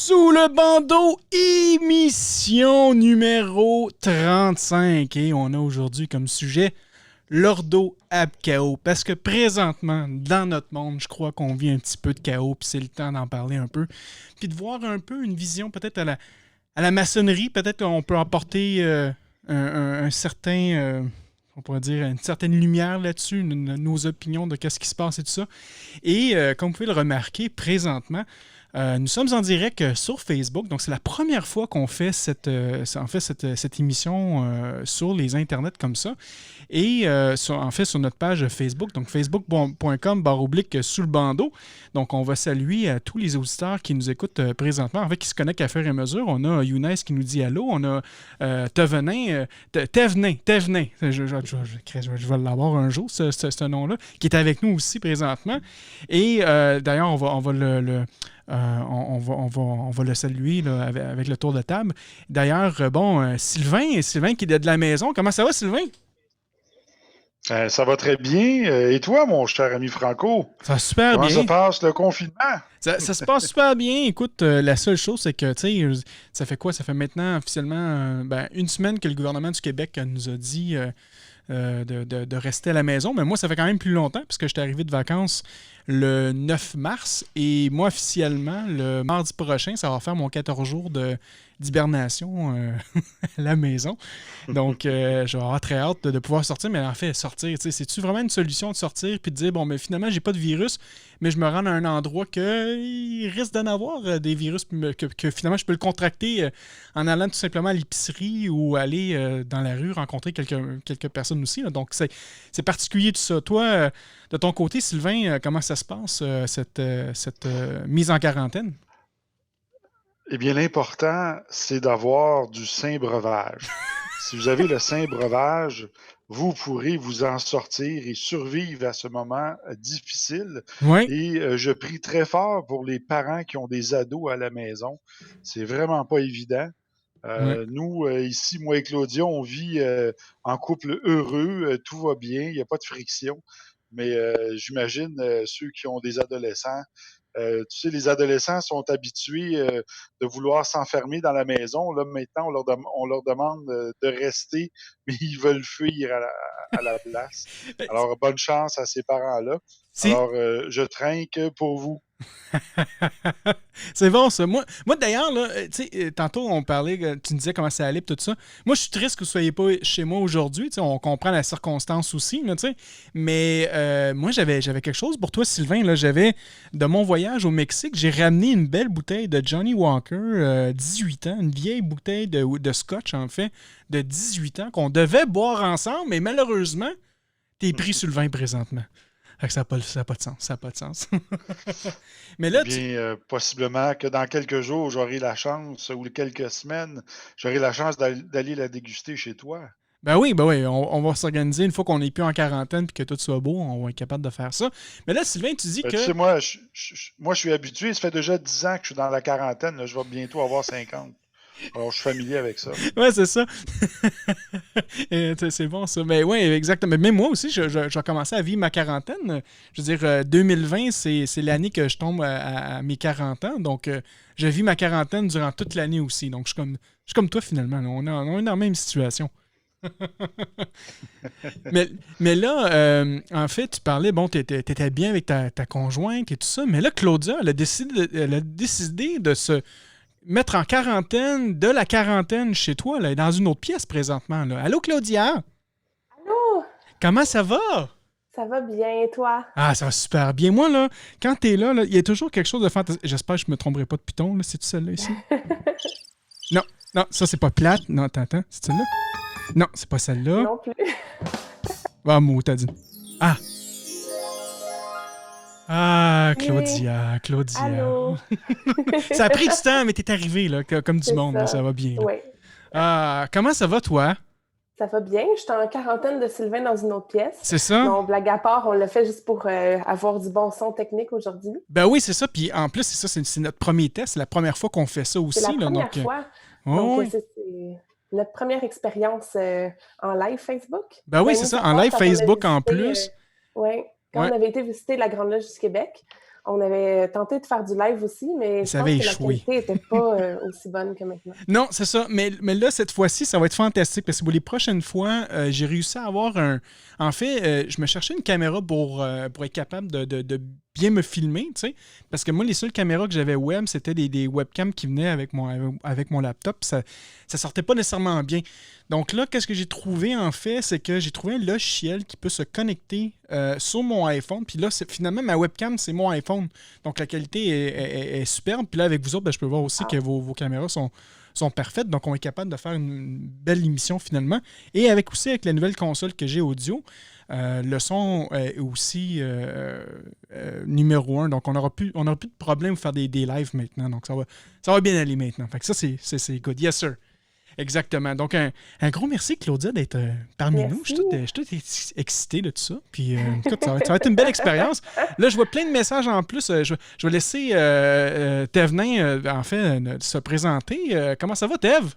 Sous le bandeau, émission numéro 35. Et on a aujourd'hui comme sujet l'ordo ab chaos. Parce que présentement, dans notre monde, je crois qu'on vit un petit peu de chaos, puis c'est le temps d'en parler un peu. Puis de voir un peu une vision peut-être à la maçonnerie. Peut-être qu'on peut apporter un certain... on pourrait dire une certaine lumière là-dessus, nos opinions de qu'est-ce qui se passe et tout ça. Et comme vous pouvez le remarquer, présentement, nous sommes en direct sur Facebook. Donc, c'est la première fois qu'on fait cette émission sur les internets comme ça. Et sur notre page Facebook, donc facebook.com/sous le bandeau. Donc, on va saluer à tous les auditeurs qui nous écoutent présentement, en fait, qui se connectent à fur et à mesure. On a Younes qui nous dit allô. On a Tevenin. Je vais l'avoir un jour, ce nom-là, qui est avec nous aussi présentement. Et d'ailleurs, on va le saluer là, avec le tour de table. D'ailleurs, Sylvain qui est de la maison. Comment ça va, Sylvain? Ça va très bien. Et toi, mon cher ami Franco? Ça va super Comment bien. Comment se passe le confinement? Ça se passe super bien. Écoute, la seule chose, c'est que, tu sais, ça fait quoi? Ça fait maintenant officiellement une semaine que le gouvernement du Québec nous a dit de rester à la maison. Mais moi, ça fait quand même plus longtemps, puisque j'étais arrivé de vacances le 9 mars. Et moi, officiellement, le mardi prochain, ça va faire mon 14 jours d'hibernation à la maison. Donc, j'ai très hâte de pouvoir sortir. Mais en fait, sortir, c'est-tu vraiment une solution de sortir puis de dire, bon, mais finalement, j'ai pas de virus, mais je me rends à un endroit qu'il risque d'en avoir des virus que finalement, je peux le contracter en allant tout simplement à l'épicerie ou aller dans la rue rencontrer quelques personnes aussi. Là. Donc, c'est particulier tout ça. Toi, de ton côté, Sylvain, comment ça se passe, cette mise en quarantaine? Eh bien, l'important, c'est d'avoir du sain breuvage. Si vous avez le sain breuvage, vous pourrez vous en sortir et survivre à ce moment difficile. Oui. Et je prie très fort pour les parents qui ont des ados à la maison. C'est vraiment pas évident. Ouais. Nous, ici, moi et Claudia, on vit en couple heureux, tout va bien, il n'y a pas de friction. Mais j'imagine ceux qui ont des adolescents, tu sais, les adolescents sont habitués de vouloir s'enfermer dans la maison. Là, maintenant, on leur demande de rester, mais ils veulent fuir à la place. Alors, bonne chance à ces parents-là. Alors, je trinque pour vous. C'est bon, ça. Moi d'ailleurs, là, tu sais, tantôt, on parlait, tu me disais comment ça allait et tout ça. Moi, je suis triste que vous ne soyez pas chez moi aujourd'hui. On comprend la circonstance aussi, là, tu sais. Mais moi, j'avais quelque chose pour toi, Sylvain. Là, de mon voyage au Mexique, j'ai ramené une belle bouteille de Johnny Walker, 18 ans, une vieille bouteille de scotch, en fait, de 18 ans, qu'on devait boire ensemble, mais malheureusement, t'es pris sur le vin présentement. Fait que ça n'a pas de sens. Ça n'a pas de sens. Mais là, possiblement que dans quelques jours, j'aurai la chance, ou quelques semaines, j'aurai la chance d'aller la déguster chez toi. Ben oui, on va s'organiser une fois qu'on n'est plus en quarantaine et que tout soit beau, on va être capable de faire ça. Mais là, Sylvain, tu dis que... Tu sais, moi, je suis habitué, ça fait déjà 10 ans que je suis dans la quarantaine, là, je vais bientôt avoir 50. Alors, je suis familier avec ça. Ouais, c'est ça. C'est bon, ça. Mais oui, exactement. Mais même moi aussi, j'ai commencé à vivre ma quarantaine. Je veux dire, 2020, c'est l'année que je tombe à mes 40 ans. Donc, je vis ma quarantaine durant toute l'année aussi. Donc, je suis comme toi, finalement. Là. On est dans la même situation. mais là, en fait, tu parlais, bon, t'étais bien avec ta conjointe et tout ça. Mais là, Claudia, elle a décidé de se mettre en quarantaine, de la quarantaine chez toi, là, dans une autre pièce présentement. Là. Allô, Claudia? Allô? Comment ça va? Ça va bien, et toi? Ah, ça va super bien. Moi, là, quand t'es là, il y a toujours quelque chose de fantastique. J'espère que je me tromperai pas de piton, là. C'est-tu celle-là ici? Non, ça, c'est pas plate. Non, attends. C'est celle-là? Non, c'est pas celle-là. Non plus. Ah, mot, t'as dit. Ah, Claudia. Allô? Ça a pris du temps, mais t'es arrivé, là, comme du monde, là, ça va bien. Oui. Ah, comment ça va, toi? Ça va bien. Je suis en quarantaine de Sylvain dans une autre pièce. C'est ça? Non, blague à part, on l'a fait juste pour avoir du bon son technique aujourd'hui. Ben oui, c'est ça. Puis en plus, c'est ça, c'est notre premier test. C'est la première fois qu'on fait ça aussi. C'est la première fois. Donc, oui. c'est notre première expérience en live Facebook. Ben oui, c'est ça. En live Facebook en plus. Oui. Quand on avait été visiter la Grande Loge du Québec, On avait tenté de faire du live aussi, mais je Ça pense avait que la échoué. qualité n'était pas aussi bonne que maintenant. Non, c'est ça. Mais là, cette fois-ci, ça va être fantastique parce que pour les prochaines fois, j'ai réussi à avoir un. En fait, je me cherchais une caméra pour être capable de bien me filmer, tu sais. Parce que moi, les seules caméras que j'avais web, c'était des webcams qui venaient avec mon laptop. Ça sortait pas nécessairement bien. Donc là, qu'est-ce que j'ai trouvé en fait, c'est que j'ai trouvé un logiciel qui peut se connecter sur mon iPhone. Puis là, finalement, ma webcam, c'est mon iPhone. Donc la qualité est superbe. Puis là, avec vous autres, je peux voir aussi que vos caméras sont parfaites. Donc on est capable de faire une belle émission finalement. Et avec la nouvelle console que j'ai audio, le son est aussi numéro 1. Donc on n'aura plus de problème de faire des lives maintenant. Donc ça va bien aller maintenant. Fait que ça, c'est good. Yes, sir. Exactement. Donc, un gros merci, Claudia, d'être parmi nous. Je suis tout excité de tout ça. Puis, écoute, ça va être une belle expérience. Là, je vois plein de messages en plus. Je vais laisser Thévenin, en fait, se présenter. Comment ça va, Thève?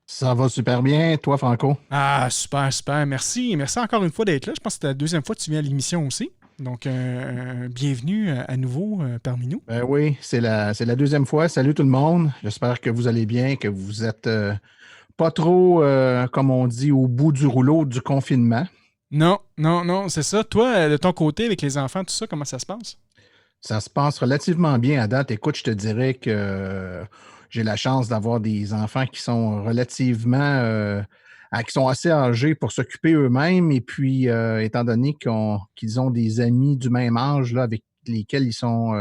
Ça va super bien. Toi, Franco? Ah, super, super. Merci. Merci encore une fois d'être là. Je pense que c'est la deuxième fois que tu viens à l'émission aussi. Donc, bienvenue à nouveau parmi nous. Ben oui, c'est la deuxième fois. Salut tout le monde. J'espère que vous allez bien, que vous êtes pas trop, comme on dit, au bout du rouleau du confinement. Non, c'est ça. Toi, de ton côté, avec les enfants, tout ça, comment ça se passe? Ça se passe relativement bien à date. Écoute, je te dirais que j'ai la chance d'avoir des enfants qui sont relativement... qui sont assez âgés pour s'occuper eux-mêmes. Et puis, étant donné qu'ils ont des amis du même âge là, avec lesquels ils sont,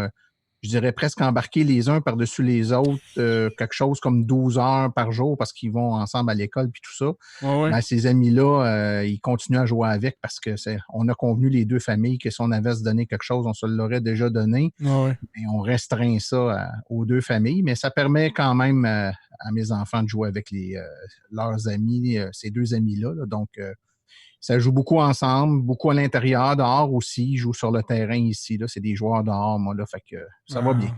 je dirais, presque embarqués les uns par-dessus les autres, quelque chose comme 12 heures par jour parce qu'ils vont ensemble à l'école puis tout ça. Ouais. Ben, ces amis-là, ils continuent à jouer avec parce que on a convenu les deux familles que si on avait à se donner quelque chose, on se l'aurait déjà donné. Ouais. Et on restreint ça aux deux familles, mais ça permet quand même à mes enfants de jouer avec leurs amis, ces deux amis-là. Là. Donc, ça joue beaucoup ensemble, beaucoup à l'intérieur, dehors aussi. Ils jouent sur le terrain ici. Là. C'est des joueurs dehors, moi, là, fait que ça va bien.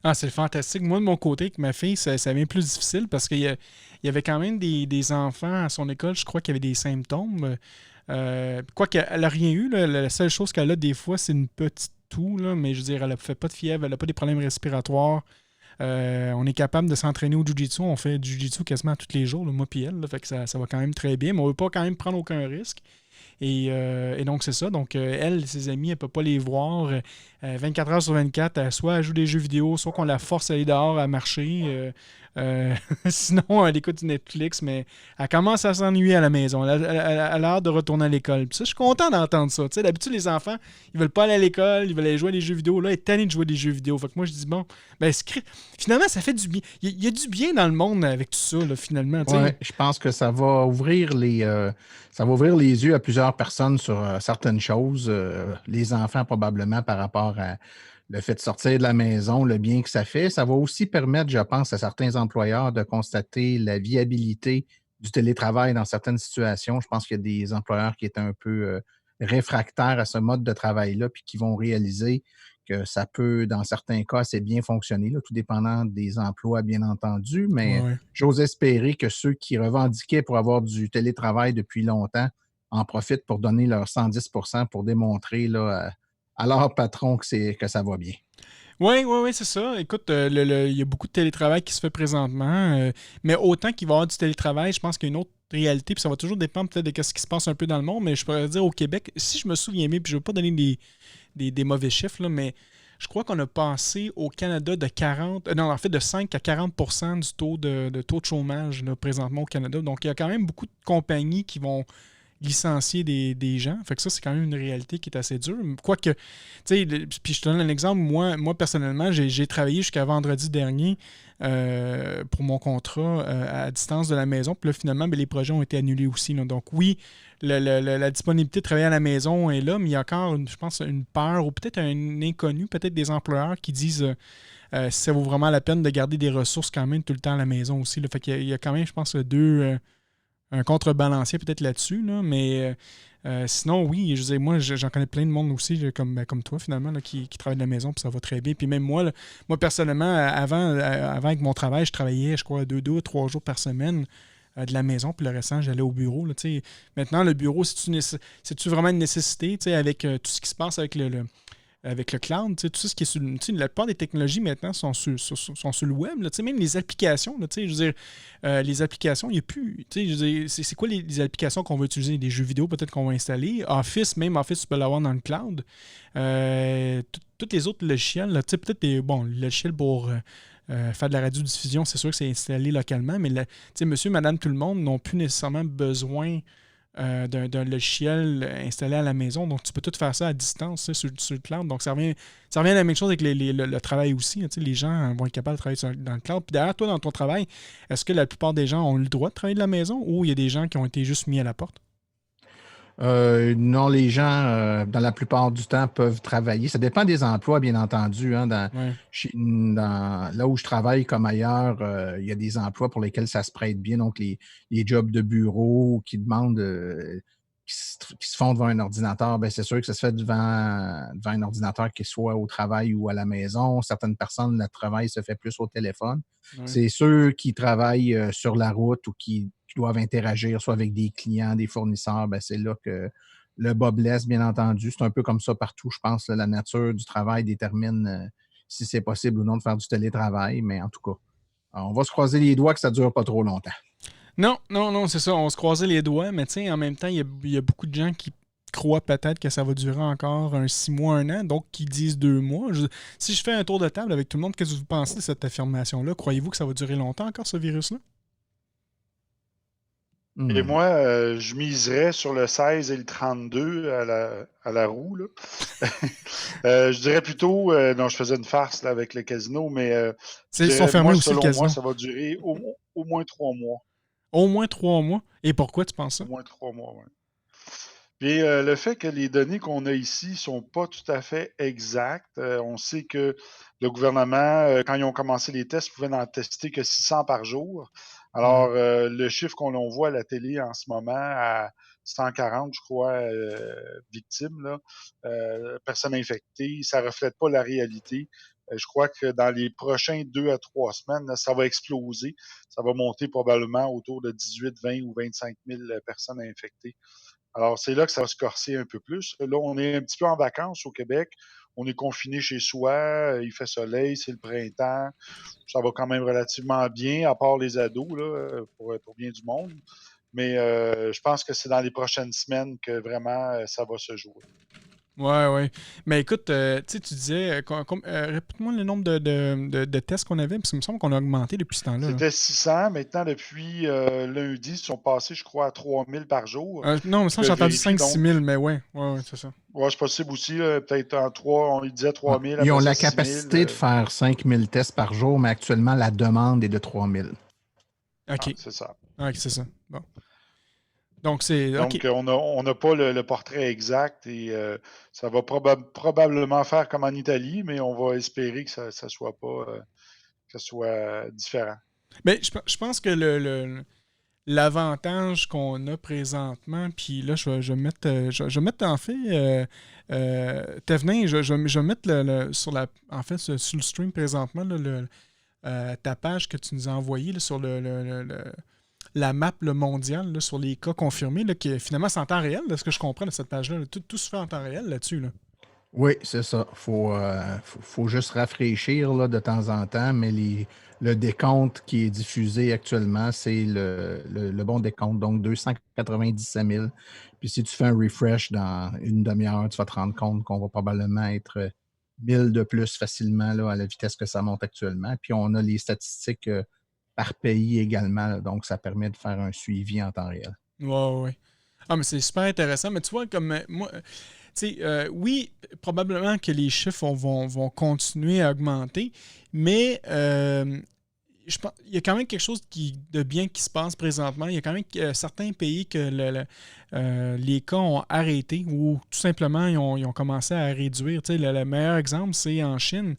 Ah, c'est fantastique. Moi, de mon côté, avec ma fille, ça devient plus difficile parce qu'il y avait quand même des enfants à son école, je crois qu'il y avait des symptômes. Quoique, elle n'a rien eu. Là. La seule chose qu'elle a des fois, c'est une petite toux, là, mais je veux dire, elle ne fait pas de fièvre, elle n'a pas des problèmes respiratoires. On est capable de s'entraîner au jiu-jitsu. On fait du jiu-jitsu quasiment tous les jours, là, moi et elle. Là, fait que ça va quand même très bien, mais on ne veut pas quand même prendre aucun risque. Et donc, c'est ça. Donc, elle, ses amis, elle ne peut pas les voir 24 heures sur 24. Soit elle joue des jeux vidéo, soit qu'on la force à aller dehors à marcher. Sinon, elle écoute du Netflix, mais elle commence à s'ennuyer à la maison. Elle a hâte de retourner à l'école. Puis ça, je suis content d'entendre ça. Tu sais, d'habitude, les enfants, ils veulent pas aller à l'école, ils veulent aller jouer à des jeux vidéo. Là, ils sont tannés de jouer à des jeux vidéo. Fait que moi, je dis, bon, ben, finalement, ça fait du bien. Il y a du bien dans le monde avec tout ça, là, finalement. Ouais, je pense que ça va ouvrir les yeux à plusieurs personnes sur certaines choses. Les enfants, probablement, par rapport à le fait de sortir de la maison, le bien que ça fait. Ça va aussi permettre, je pense, à certains employeurs de constater la viabilité du télétravail dans certaines situations. Je pense qu'il y a des employeurs qui étaient un peu réfractaires à ce mode de travail-là, puis qui vont réaliser que ça peut, dans certains cas, assez bien fonctionner, là, tout dépendant des emplois, bien entendu. Mais j'ose espérer que ceux qui revendiquaient pour avoir du télétravail depuis longtemps en profitent pour donner leur 110 pour démontrer là, à leur patron que ça va bien. Oui, c'est ça. Écoute, il y a beaucoup de télétravail qui se fait présentement, mais autant qu'il va y avoir du télétravail, je pense qu'il y a une autre réalité, puis ça va toujours dépendre peut-être de ce qui se passe un peu dans le monde, mais je pourrais dire au Québec, si je me souviens bien, puis je ne veux pas donner des mauvais chiffres, là, mais je crois qu'on a passé au Canada de 5 à 40 % du taux de chômage là, présentement au Canada. Donc, il y a quand même beaucoup de compagnies qui vont licencier des gens. Fait que ça, c'est quand même une réalité qui est assez dure. Quoique, tu sais, puis je te donne un exemple. Moi personnellement, j'ai travaillé jusqu'à vendredi dernier pour mon contrat à distance de la maison. Puis là, finalement, les projets ont été annulés aussi. Là. Donc oui, la disponibilité de travailler à la maison est là, mais il y a encore, je pense, une peur ou peut-être un inconnu, peut-être des employeurs qui disent si ça vaut vraiment la peine de garder des ressources quand même tout le temps à la maison aussi. Là. Fait qu'il y a quand même, je pense, un contrebalancier peut-être là-dessus, là, mais sinon, oui, je disais, moi, j'en connais plein de monde aussi, comme toi, finalement, là, qui travaille de la maison, puis ça va très bien. Puis même moi, personnellement, avant avec mon travail, je travaillais, je crois, 2 ou 3 jours par semaine de la maison, puis le restant, j'allais au bureau. Là, maintenant, le bureau, c'est-tu vraiment une nécessité, avec tout ce qui se passe avec avec le cloud, tout ça, ce qui est sur, la plupart des technologies maintenant sont sur le web. Là, même les applications, là, je veux dire, les applications, il n'y a plus. Je veux dire, c'est quoi les applications qu'on va utiliser? Des jeux vidéo peut-être qu'on va installer. Même Office, tu peux l'avoir dans le cloud. Tous les autres logiciels, là, peut-être les logiciels pour faire de la radiodiffusion, c'est sûr que c'est installé localement, mais monsieur, madame, tout le monde n'ont plus nécessairement besoin d'un logiciel installé à la maison. Donc, tu peux tout faire ça à distance sur le cloud. Donc, ça revient à la même chose avec le travail aussi. Les gens vont être capables de travailler dans le cloud. Puis derrière, toi, dans ton travail, est-ce que la plupart des gens ont le droit de travailler de la maison ou il y a des gens qui ont été juste mis à la porte? Non, les gens, dans la plupart du temps, peuvent travailler. Ça dépend des emplois, bien entendu. Hein, là où je travaille comme ailleurs, il y a des emplois pour lesquels ça se prête bien. Donc, les jobs de bureau qui demandent, qui se font devant un ordinateur, bien, c'est sûr que ça se fait devant un ordinateur, qu'il soit au travail ou à la maison. Certaines personnes, le travail se fait plus au téléphone. Ouais. C'est ceux qui travaillent sur la route ou qui doivent interagir soit avec des clients, des fournisseurs, bien, c'est là que le bas blesse, bien entendu. C'est un peu comme ça partout, je pense. Là, la nature du travail détermine si c'est possible ou non de faire du télétravail, mais en tout cas, on va se croiser les doigts que ça ne dure pas trop longtemps. Non, c'est ça. On se croisait les doigts, mais en même temps, il y a beaucoup de gens qui croient peut-être que ça va durer encore 6 mois, 1 an, donc qui disent 2 mois. Si je fais un tour de table avec tout le monde, qu'est-ce que vous pensez de cette affirmation-là? Croyez-vous que ça va durer longtemps encore, ce virus-là? Et moi, je miserais sur le 16 et le 32 à la roue. Là. Je dirais plutôt, non, je faisais une farce là, avec le casino, mais ils sont fermés aussi, selon le casino. moi, ça va durer au moins 3 mois. Au moins 3 mois? Et pourquoi tu penses ça? Au moins 3 mois, oui. Puis le fait que les données qu'on a ici ne sont pas tout à fait exactes, on sait que le gouvernement, quand ils ont commencé les tests, pouvaient n'en tester que 600 par jour. Alors, le chiffre qu'on voit à la télé en ce moment, à 140, je crois, victimes, là, personnes infectées, ça ne reflète pas la réalité. Je crois que dans les prochains 2 à 3 semaines, là, ça va exploser. Ça va monter probablement autour de 18, 20 ou 25 000 personnes infectées. Alors, c'est là que ça va se corser un peu plus. Là, on est un petit peu en vacances au Québec. On est confiné chez soi. Il fait soleil, c'est le printemps. Ça va quand même relativement bien, à part les ados, là, pour bien du monde. Mais je pense que c'est dans les prochaines semaines que vraiment ça va se jouer. Ouais. Mais écoute, tu disais, répète-moi le nombre de tests qu'on avait, parce qu'il me semble qu'on a augmenté depuis ce temps-là. C'était 600. Maintenant, depuis lundi, ils sont passés, je crois, à 3000 par jour. Non, mais ça, j'ai entendu 5-6 000, mais ouais, c'est ça. Ouais, c'est possible aussi. Peut-être en 3, on disait 3000. Ils ont la capacité de faire 5000 tests par jour, mais actuellement, la demande est de 3000. OK. C'est ça. OK, c'est ça. Bon. Donc, on n'a pas le portrait exact et ça va probablement faire comme en Italie, mais on va espérer que ça soit pas que ça soit différent. Mais je pense que l'avantage qu'on a présentement, puis là, je vais mettre en fait, Thévenin, je vais mettre sur le stream présentement ta page que tu nous as envoyée là, sur la map mondiale là, sur les cas confirmés, là, qui finalement c'est en temps réel, de ce que je comprends de cette page-là. Là. Tout se fait en temps réel là-dessus. Là. Oui, c'est ça. Faut juste rafraîchir là, de temps en temps, mais le décompte qui est diffusé actuellement, c'est le bon décompte, donc 297 000. Puis si tu fais un refresh dans une demi-heure, tu vas te rendre compte qu'on va probablement être 1000 de plus facilement là, à la vitesse que ça monte actuellement. Puis on a les statistiques par pays également, donc ça permet de faire un suivi en temps réel. Oui. Ah, mais c'est super intéressant. Mais tu vois, comme moi, oui, probablement que les chiffres vont continuer à augmenter, mais je pense il y a quand même quelque chose de bien qui se passe présentement. Il y a quand même certains pays que les cas ont arrêté ou tout simplement ils ont commencé à réduire. Le meilleur exemple, c'est en Chine.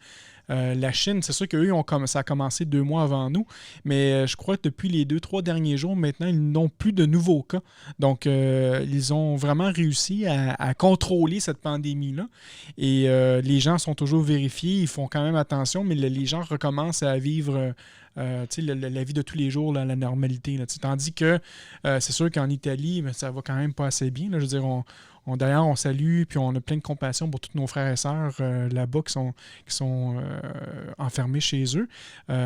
La Chine, c'est sûr qu'eux, ça a commencé 2 mois avant nous, mais je crois que depuis les 2-3 derniers jours, maintenant, ils n'ont plus de nouveaux cas. Donc, ils ont vraiment réussi à contrôler cette pandémie-là. Et les gens sont toujours vérifiés, ils font quand même attention, mais les gens recommencent à vivre la vie de tous les jours, là, la normalité. Là, tandis que c'est sûr qu'en Italie, ça va quand même pas assez bien. Là, je veux dire, D'ailleurs, on salue, puis on a plein de compassion pour tous nos frères et sœurs là-bas qui sont enfermés chez eux.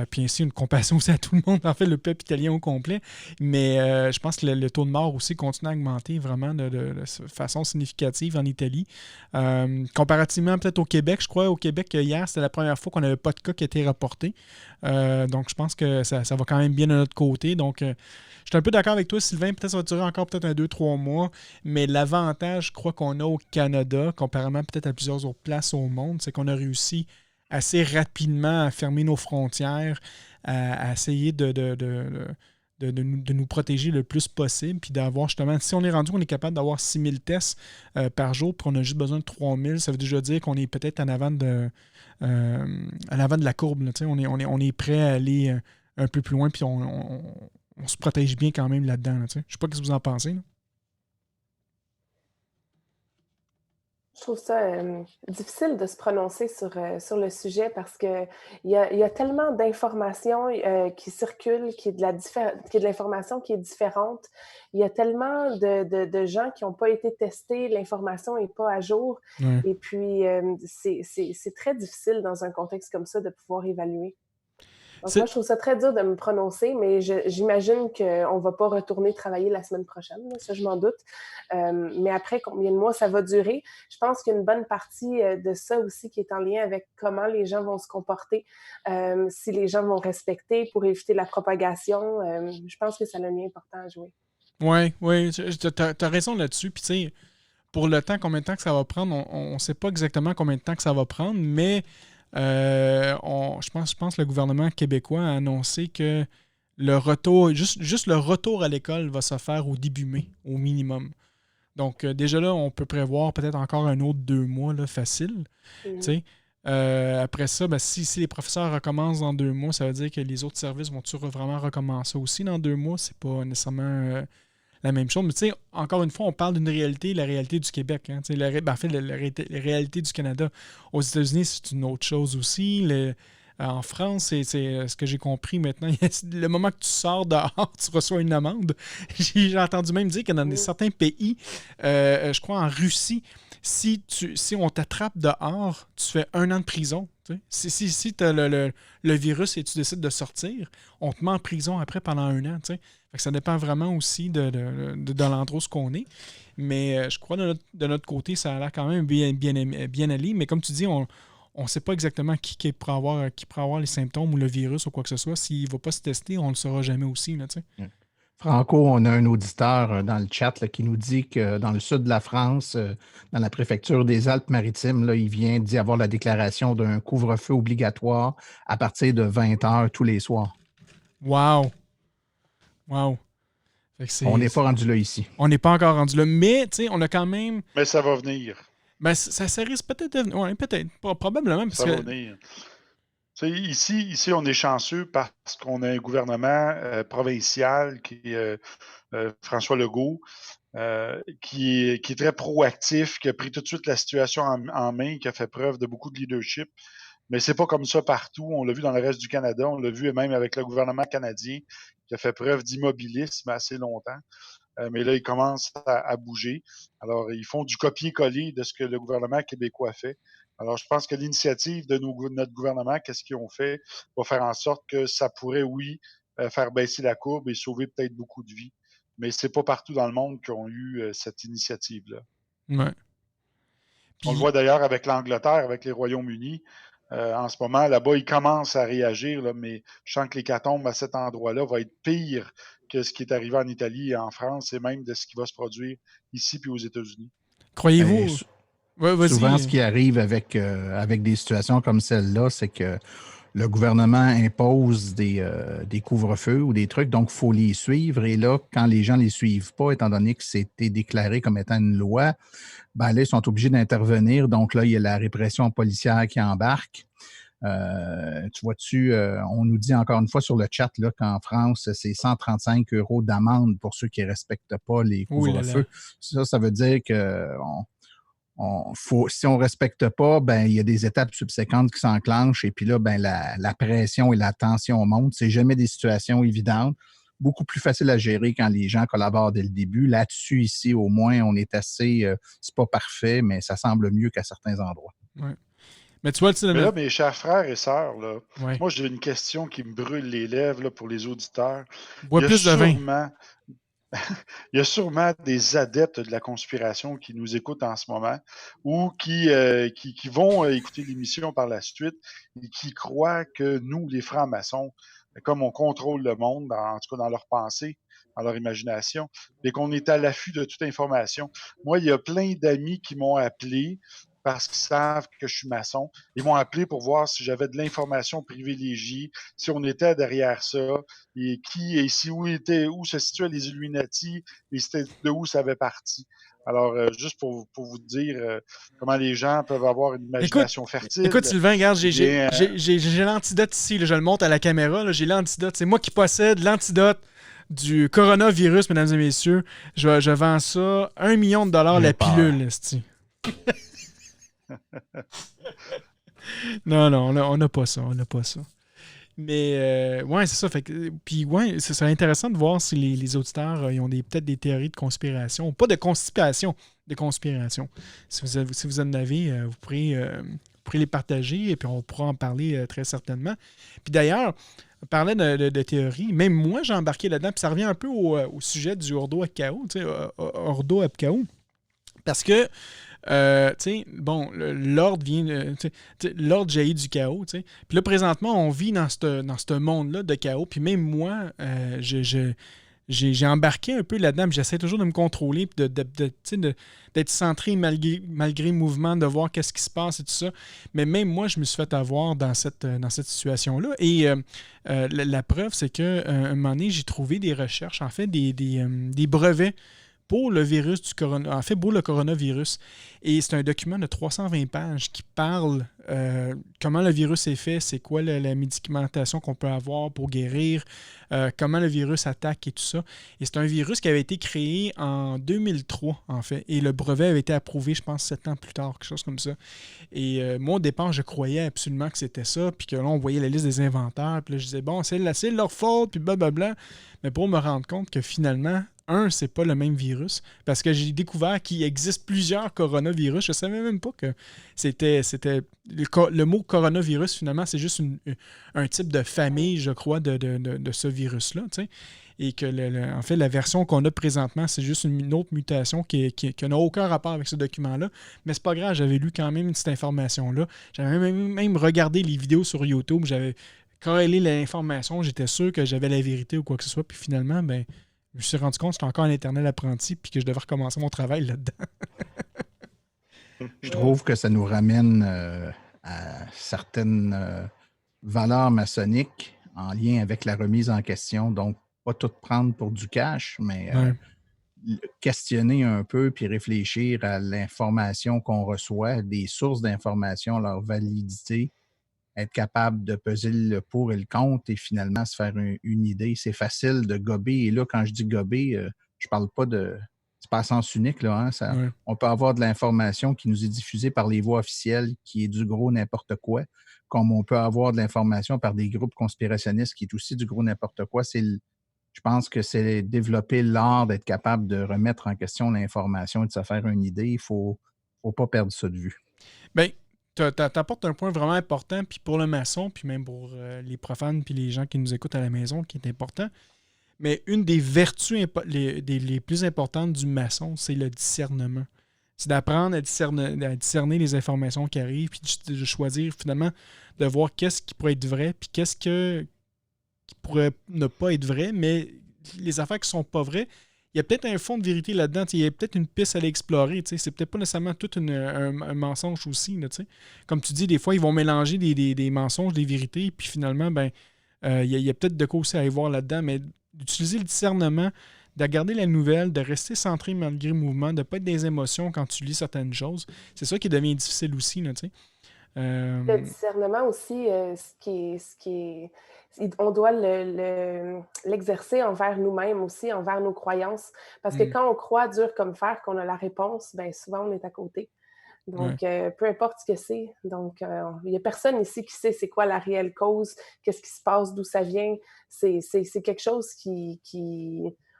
Puis ainsi, une compassion aussi à tout le monde, en fait, le peuple italien au complet. Mais je pense que le taux de mort aussi continue à augmenter vraiment de façon significative en Italie. Comparativement peut-être au Québec, je crois, au Québec, hier, c'était la première fois qu'on n'avait pas de cas qui étaient rapportés. Donc, je pense que ça va quand même bien de notre côté. Donc, je suis un peu d'accord avec toi, Sylvain. Peut-être ça va durer encore peut-être 2-3 mois. Mais l'avantage, je crois, qu'on a au Canada, comparément peut-être à plusieurs autres places au monde, c'est qu'on a réussi assez rapidement à fermer nos frontières, à essayer de nous protéger le plus possible, puis d'avoir justement, si on est rendu, on est capable d'avoir 6000 tests par jour, puis on a juste besoin de 3000, ça veut déjà dire qu'on est peut-être en avant à l'avant de la courbe. Là, on est prêt à aller un peu plus loin, puis on se protège bien quand même là-dedans. Là, je ne sais pas ce que vous en pensez. Là. Je trouve ça difficile de se prononcer sur le sujet parce qu'il y a tellement d'informations qui circulent, qui est de l'information qui est différente. Il y a tellement de gens qui n'ont pas été testés, l'information n'est pas à jour. Ouais. Et puis, c'est très difficile dans un contexte comme ça de pouvoir évaluer. Donc, moi, je trouve ça très dur de me prononcer, mais j'imagine qu'on ne va pas retourner travailler la semaine prochaine. Là, ça, je m'en doute. Mais après, combien de mois ça va durer? Je pense qu'il y a une bonne partie de ça aussi qui est en lien avec comment les gens vont se comporter, si les gens vont respecter pour éviter la propagation. Je pense que ça a un lien important à jouer. Oui, tu as raison là-dessus. Puis, tu sais, pour le temps, combien de temps que ça va prendre, on ne sait pas exactement combien de temps que ça va prendre, mais je pense que le gouvernement québécois a annoncé que le retour, juste le retour à l'école va se faire au début mai, au minimum. Donc, déjà là, on peut prévoir peut-être encore un autre 2 mois, là, facile. Après ça, ben, si les professeurs recommencent dans 2 mois, ça veut dire que les autres services vont-ils vraiment recommencer aussi dans 2 mois? C'est pas nécessairement la même chose. Mais tu sais, encore une fois, on parle d'une réalité, la réalité du Québec. Hein, en fait, la réalité du Canada. Aux États-Unis, c'est une autre chose aussi. En France, c'est ce que j'ai compris maintenant. Le moment que tu sors dehors, tu reçois une amende. J'ai entendu même dire que dans certains pays, je crois en Russie, si on t'attrape dehors, tu fais 1 an de prison. Si tu as le virus et tu décides de sortir, on te met en prison après pendant 1 an. Fait que ça dépend vraiment aussi de l'endroit où on est. Mais je crois de notre côté, ça a l'air quand même bien allé. Mais comme tu dis, on ne sait pas exactement qui pourrait avoir les symptômes ou le virus ou quoi que ce soit. S'il ne va pas se tester, on ne le saura jamais aussi. Là, Franco, on a un auditeur dans le chat là, qui nous dit que dans le sud de la France, dans la préfecture des Alpes-Maritimes, là, il vient d'y avoir la déclaration d'un couvre-feu obligatoire à partir de 20 heures tous les soirs. Wow! On n'est pas rendu là ici. On n'est pas encore rendu là, mais on a quand même... Mais ça va venir. Ben, ça risque peut-être de... Oui, peut-être. Probablement. Parce ça va venir. Ici, on est chanceux parce qu'on a un gouvernement provincial qui est François Legault, qui est très proactif, qui a pris tout de suite la situation en main, qui a fait preuve de beaucoup de leadership. Mais c'est pas comme ça partout. On l'a vu dans le reste du Canada. On l'a vu même avec le gouvernement canadien qui a fait preuve d'immobilisme assez longtemps. Mais là, ils commencent à bouger. Alors, ils font du copier-coller de ce que le gouvernement québécois fait. Alors, je pense que l'initiative de notre gouvernement, qu'est-ce qu'ils ont fait, va faire en sorte que ça pourrait, oui, faire baisser la courbe et sauver peut-être beaucoup de vies. Mais c'est pas partout dans le monde qu'ils ont eu cette initiative-là. Ouais. On le voit d'ailleurs avec l'Angleterre, avec les Royaumes-Unis. En ce moment, là-bas, ils commencent à réagir, là, mais je sens que l'hécatombe à cet endroit-là va être pire que ce qui est arrivé en Italie et en France, et même de ce qui va se produire ici puis aux États-Unis. Croyez-vous? Souvent, ce qui arrive avec des situations comme celle-là, c'est que le gouvernement impose des couvre-feux ou des trucs, donc il faut les suivre. Et là, quand les gens ne les suivent pas, étant donné que c'était déclaré comme étant une loi, ben là, ils sont obligés d'intervenir. Donc là, il y a la répression policière qui embarque. Tu vois-tu, on nous dit encore une fois sur le chat là, qu'en France, c'est 135 € d'amende pour ceux qui ne respectent pas les couvre-feux. Ça veut dire que si on ne respecte pas, ben, il y a des étapes subséquentes qui s'enclenchent et puis là, ben, la pression et la tension montent. C'est jamais des situations évidentes. beaucoup plus facile à gérer quand les gens collaborent dès le début. Là-dessus, ici, au moins, on est assez... c'est pas parfait, mais ça semble mieux qu'à certains endroits. Ouais. Mais tu vois, Mais là, mes chers frères et sœurs, là, ouais. moi, j'ai une question qui me brûle les lèvres là, pour les auditeurs. Bois Il y a plus de vin. sûrement, il y a sûrement des adeptes de la conspiration qui nous écoutent en ce moment ou qui vont écouter l'émission par la suite et qui croient que nous, les francs-maçons, comme on contrôle le monde, en tout cas dans leur pensée, dans leur imagination, et qu'on est à l'affût de toute information. Moi, il y a plein d'amis qui m'ont appelé parce qu'ils savent que je suis maçon. Ils m'ont appelé pour voir si j'avais de l'information privilégiée, si on était derrière ça, et où se situaient les Illuminati, et c'était de où ça avait parti. Alors, juste pour vous dire comment les gens peuvent avoir une imagination fertile. Écoute, Sylvain, regarde, bien, j'ai l'antidote ici. Là, je le montre à la caméra. J'ai l'antidote. C'est moi qui possède l'antidote du coronavirus, mesdames et messieurs. Je vends ça 1 million de dollars la pilule, esti. Non, on n'a pas ça. On n'a pas ça. Mais ouais, c'est ça. Fait que, puis ouais, ce serait intéressant de voir si les auditeurs ils ont peut-être des théories de conspiration. Pas de constipation, de conspiration. Si vous en avez, vous pourrez les partager et puis on pourra en parler très certainement. Puis d'ailleurs, on parlait de théories. Même moi, j'ai embarqué là-dedans. Puis ça revient un peu au sujet du Ordo ab Chao. Ordo ab Chao. Parce que bon, l'ordre vient, l'ordre jaillit du chaos, tu sais. Puis là, présentement, on vit dans ce monde-là de chaos. Puis même moi, j'ai embarqué un peu là-dedans. J'essaie toujours de me contrôler, puis d'être centré malgré le mouvement, de voir qu'est-ce qui se passe et tout ça. Mais même moi, je me suis fait avoir dans cette situation-là. Et la preuve, c'est qu'à un moment donné, j'ai trouvé des recherches, en fait, des brevets pour le virus du corona, en fait, pour le coronavirus. Et c'est un document de 320 pages qui parle comment le virus est fait, c'est quoi la médicamentation qu'on peut avoir pour guérir, comment le virus attaque et tout ça. Et c'est un virus qui avait été créé en 2003, en fait. Et le brevet avait été approuvé, je pense, 7 ans plus tard, quelque chose comme ça. Et moi, au départ, je croyais absolument que c'était ça, puis que là, on voyait la liste des inventeurs, puis là, je disais, bon, c'est leur faute, puis blablabla. Mais pour me rendre compte que finalement, c'est pas le même virus. Parce que j'ai découvert qu'il existe plusieurs coronavirus. Je savais même pas que c'était le mot coronavirus, finalement, c'est juste un type de famille, je crois, de ce virus-là. T'sais. Et que, en fait, la version qu'on a présentement, c'est juste une autre mutation qui n'a aucun rapport avec ce document-là. Mais c'est pas grave, j'avais lu quand même cette information-là. J'avais même regardé les vidéos sur YouTube. J'avais corrélé l'information. J'étais sûr que j'avais la vérité ou quoi que ce soit. Puis finalement, je me suis rendu compte que j'étais encore un éternel apprenti puis que je devais recommencer mon travail là-dedans. Je trouve que ça nous ramène à certaines valeurs maçonniques en lien avec la remise en question. Donc, pas tout prendre pour du cash, mais questionner un peu puis réfléchir à l'information qu'on reçoit, des sources d'information, leur validité, être capable de peser le pour et le contre et finalement se faire une idée. C'est facile de gober. Et là, quand je dis gober, je parle pas de... C'est pas à sens unique, là. Hein? On peut avoir de l'information qui nous est diffusée par les voies officielles, qui est du gros n'importe quoi, comme on peut avoir de l'information par des groupes conspirationnistes qui est aussi du gros n'importe quoi. Je pense que c'est développer l'art d'être capable de remettre en question l'information et de se faire une idée. Il faut pas perdre ça de vue. Bien, tu apportes un point vraiment important, puis pour le maçon, puis même pour les profanes, puis les gens qui nous écoutent à la maison, qui est important. Mais une des vertus les plus importantes du maçon, c'est le discernement. C'est d'apprendre à discerner les informations qui arrivent, puis de choisir finalement de voir qu'est-ce qui pourrait être vrai, puis qu'est-ce qui pourrait ne pas être vrai, mais les affaires qui sont pas vraies, il y a peut-être un fond de vérité là-dedans. Il y a peut-être une piste à l'explorer. C'est peut-être pas nécessairement tout un mensonge aussi. Là, comme tu dis, des fois, ils vont mélanger des mensonges, des vérités, puis finalement, il y a peut-être de quoi aussi à aller voir là-dedans, mais d'utiliser le discernement, de regarder la nouvelle, de rester centré malgré le mouvement, de ne pas être des émotions quand tu lis certaines choses. C'est ça qui devient difficile aussi. Là, Le discernement aussi, on doit l'exercer envers nous-mêmes aussi, envers nos croyances. Parce que quand on croit dur comme fer qu'on a la réponse, bien souvent on est à côté. Ouais. Donc, peu importe ce que c'est. Donc, il n'y a personne ici qui sait c'est quoi la réelle cause, qu'est-ce qui se passe, d'où ça vient. C'est quelque chose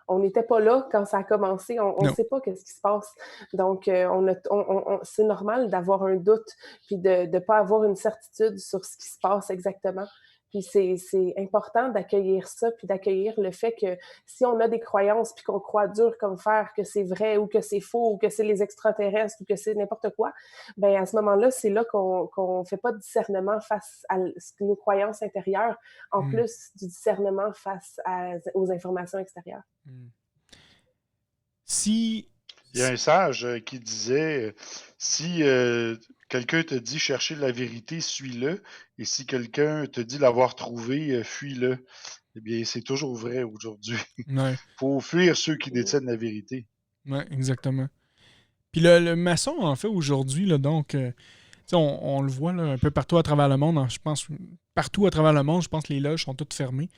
on n'était pas là quand ça a commencé. On ne Non. sait pas qu'est-ce qui se passe. Donc, c'est normal d'avoir un doute puis de ne pas avoir une certitude sur ce qui se passe exactement. Puis c'est important d'accueillir ça, puis d'accueillir le fait que si on a des croyances, puis qu'on croit dur comme fer que c'est vrai ou que c'est faux ou que c'est les extraterrestres ou que c'est n'importe quoi, ben à ce moment-là, c'est là qu'on fait pas de discernement face à nos croyances intérieures, en Mm. plus du discernement face aux informations extérieures. Mm. Si... Il y a un sage qui disait si quelqu'un te dit chercher la vérité, suis-le. Et si quelqu'un te dit l'avoir trouvé, fuis-le. Eh bien, c'est toujours vrai aujourd'hui. Ouais, Faut fuir ceux qui détiennent la vérité. ouais, exactement. Puis le maçon, en fait, aujourd'hui, là, donc, tu sais, on le voit là, un peu partout à travers le monde. Je pense, partout à travers le monde, je pense que les loges sont toutes fermées.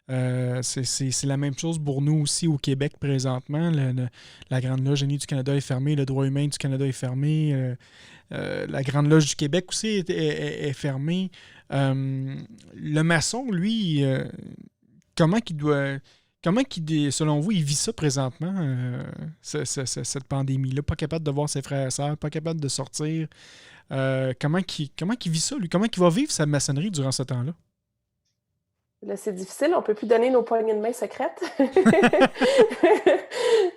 C'est la même chose pour nous aussi au Québec présentement. La Grande Loge Génie du Canada est fermée, le droit humain du Canada est fermé, la Grande Loge du Québec aussi est fermée. Le maçon, lui, comment qu'il doit. Selon vous, il vit ça présentement, cette pandémie-là? Pas capable de voir ses frères et sœurs, pas capable de sortir. Comment qu'il vit ça, lui? Comment qu'il va vivre sa maçonnerie durant ce temps-là? Là, c'est difficile, on ne peut plus donner nos poignées de main secrètes.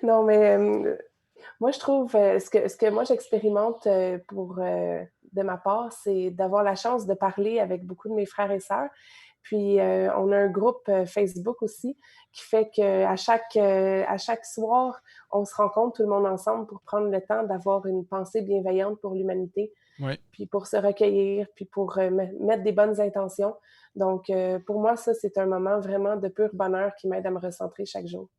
Non, mais moi, je trouve, ce que moi j'expérimente de ma part, c'est d'avoir la chance de parler avec beaucoup de mes frères et sœurs. Puis, on a un groupe Facebook aussi qui fait qu'à chaque soir, on se rencontre tout le monde ensemble pour prendre le temps d'avoir une pensée bienveillante pour l'humanité, Ouais. puis pour se recueillir, puis pour mettre des bonnes intentions. Donc, pour moi, ça, c'est un moment vraiment de pur bonheur qui m'aide à me recentrer chaque jour.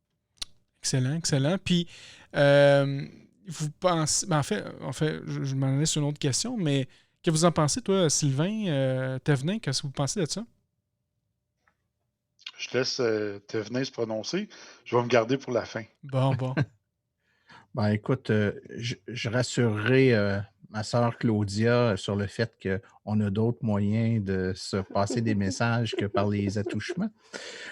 Excellent, excellent. Puis, vous pensez. Ben, en fait je m'en allais sur une autre question, mais que vous en pensez, toi, Sylvain Thévenin, qu'est-ce que vous pensez de ça? Je laisse Thévenin se prononcer. Je vais me garder pour la fin. Bon, bon. Ben, écoute, je rassurerai ma sœur Claudia sur le fait qu'on a d'autres moyens de se passer des messages que par les attouchements.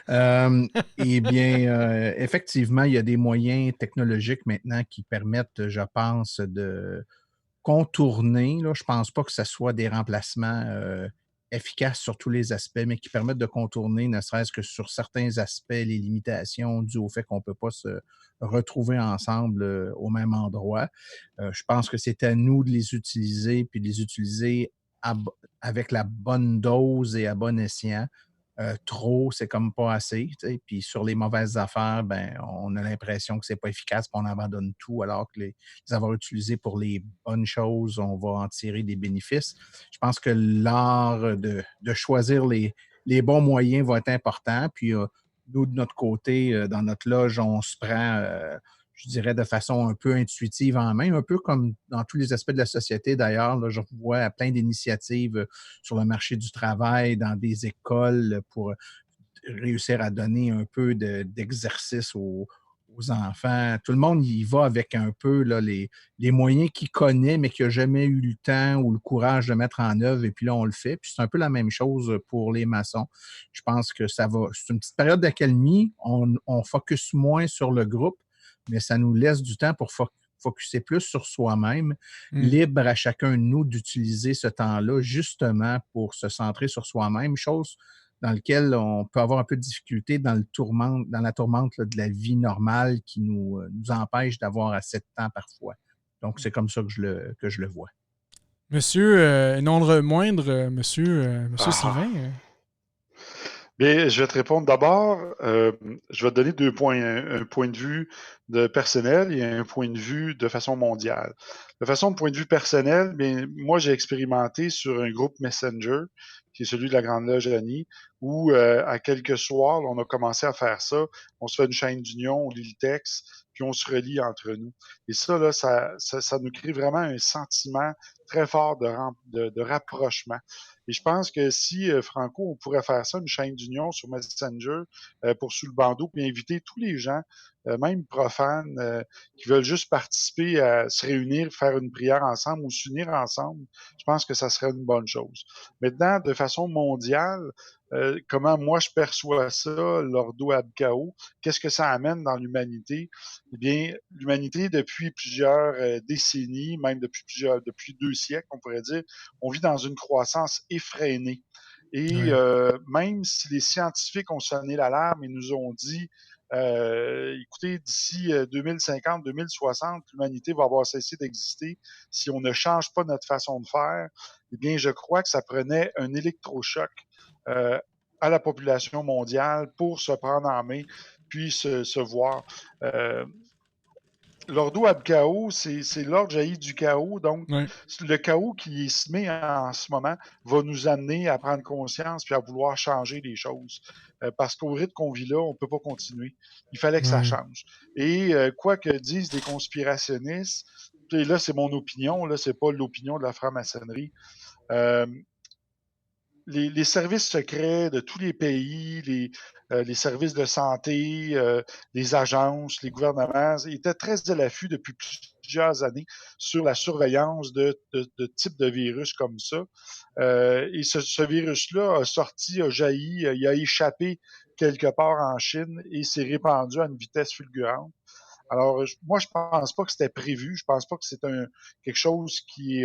Eh bien, effectivement, il y a des moyens technologiques maintenant qui permettent, je pense, de contourner. Là, je ne pense pas que ce soit des remplacements efficaces sur tous les aspects, mais qui permettent de contourner, ne serait-ce que sur certains aspects, les limitations dues au fait qu'on ne peut pas se retrouver ensemble au même endroit. Je pense que c'est à nous de les utiliser, puis de les utiliser avec la bonne dose et à bon escient. Trop, c'est comme pas assez. Puis sur les mauvaises affaires, ben, on a l'impression que c'est pas efficace, puis on abandonne tout, alors que les avoir utilisés pour les bonnes choses, on va en tirer des bénéfices. Je pense que l'art de choisir les bons moyens va être important. Puis nous, de notre côté, dans notre loge, on se prend, je dirais, de façon un peu intuitive en main, un peu comme dans tous les aspects de la société. D'ailleurs, là, je vois plein d'initiatives sur le marché du travail, dans des écoles pour réussir à donner un peu d'exercice aux enfants. Tout le monde y va avec un peu là, les moyens qu'il connaît, mais qu'il n'a jamais eu le temps ou le courage de mettre en œuvre. Et puis là, on le fait. Puis c'est un peu la même chose pour les maçons. Je pense que ça va. C'est une petite période d'accalmie. On focus moins sur le groupe, mais ça nous laisse du temps pour focusser plus sur soi-même, libre à chacun de nous d'utiliser ce temps-là justement pour se centrer sur soi-même, chose dans laquelle on peut avoir un peu de difficulté dans la tourmente là, de la vie normale qui nous empêche d'avoir assez de temps parfois. Donc, c'est comme ça que je le vois. Monsieur, et non le moindre, monsieur Sylvain. Bien, je vais te répondre d'abord. Je vais te donner deux points. Un point de vue personnel et un point de vue de façon mondiale. De point de vue personnel, bien, moi, j'ai expérimenté sur un groupe Messenger, qui est celui de la Grande Loge Annie, où à quelques soirs, on a commencé à faire ça. On se fait une chaîne d'union, on lit le texte, puis on se relie entre nous. Et ça, là, ça nous crée vraiment un sentiment très fort de rapprochement. Et je pense que si, Franco, on pourrait faire ça, une chaîne d'union sur Messenger pour sous le bandeau, puis inviter tous les gens même profanes, qui veulent juste participer à se réunir, faire une prière ensemble ou s'unir ensemble, je pense que ça serait une bonne chose. Maintenant, de façon mondiale, comment moi je perçois ça, l'ordo abkao, qu'est-ce que ça amène dans l'humanité? Eh bien, l'humanité, depuis plusieurs décennies, même depuis 2 siècles, on pourrait dire, on vit dans une croissance effrénée. Et Ouais. même si les scientifiques ont sonné l'alarme et nous ont dit, écoutez, d'ici 2050, 2060, l'humanité va avoir cessé d'exister si on ne change pas notre façon de faire, eh bien, je crois que ça prenait un électrochoc euh, à la population mondiale pour se prendre en main, puis se voir. Euh, L'ordo abkao, c'est l'ordre jailli du chaos. Donc, Ouais. le chaos qui se met en ce moment va nous amener à prendre conscience puis à vouloir changer les choses. Parce qu'au rythme qu'on vit là, on ne peut pas continuer. Il fallait que ça Ouais. change. Et quoi que disent des conspirationnistes, et là, c'est mon opinion, là, c'est pas l'opinion de la franc-maçonnerie. Euh, les services secrets de tous les pays, les services de santé, les agences, les gouvernements étaient très à l'affût depuis plusieurs années sur la surveillance de types de virus comme ça. Et ce virus-là a jailli, il a échappé quelque part en Chine et s'est répandu à une vitesse fulgurante. Alors, moi, je pense pas que c'était prévu. Je pense pas que c'est quelque chose qui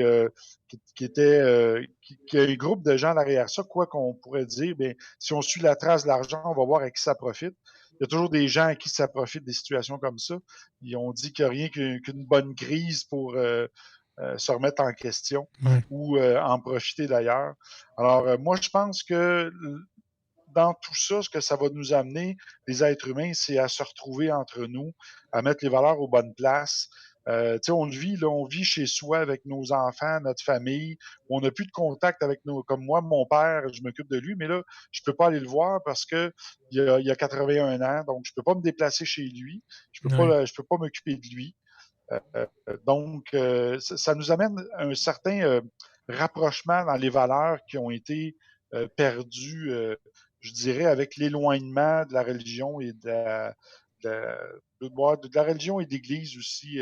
était qui a un groupe de gens derrière ça. Quoi qu'on pourrait dire, bien, si on suit la trace de l'argent, on va voir à qui ça profite. Il y a toujours des gens à qui ça profite des situations comme ça. Ils ont dit qu'il n'y a rien qu'une bonne crise pour se remettre en question Ouais. ou en profiter d'ailleurs. Alors, moi, je pense que dans tout ça, ce que ça va nous amener, les êtres humains, c'est à se retrouver entre nous, à mettre les valeurs aux bonnes places. On le vit, là, on vit chez soi avec nos enfants, notre famille. On n'a plus de contact avec nos. Comme moi, mon père, je m'occupe de lui, mais là, je peux pas aller le voir parce que il a 81 ans, donc je peux pas me déplacer chez lui. Ouais. Je peux pas m'occuper de lui. Donc, ça nous amène un certain rapprochement dans les valeurs qui ont été perdues, je dirais, avec l'éloignement de la religion et de la religion et de l'Église aussi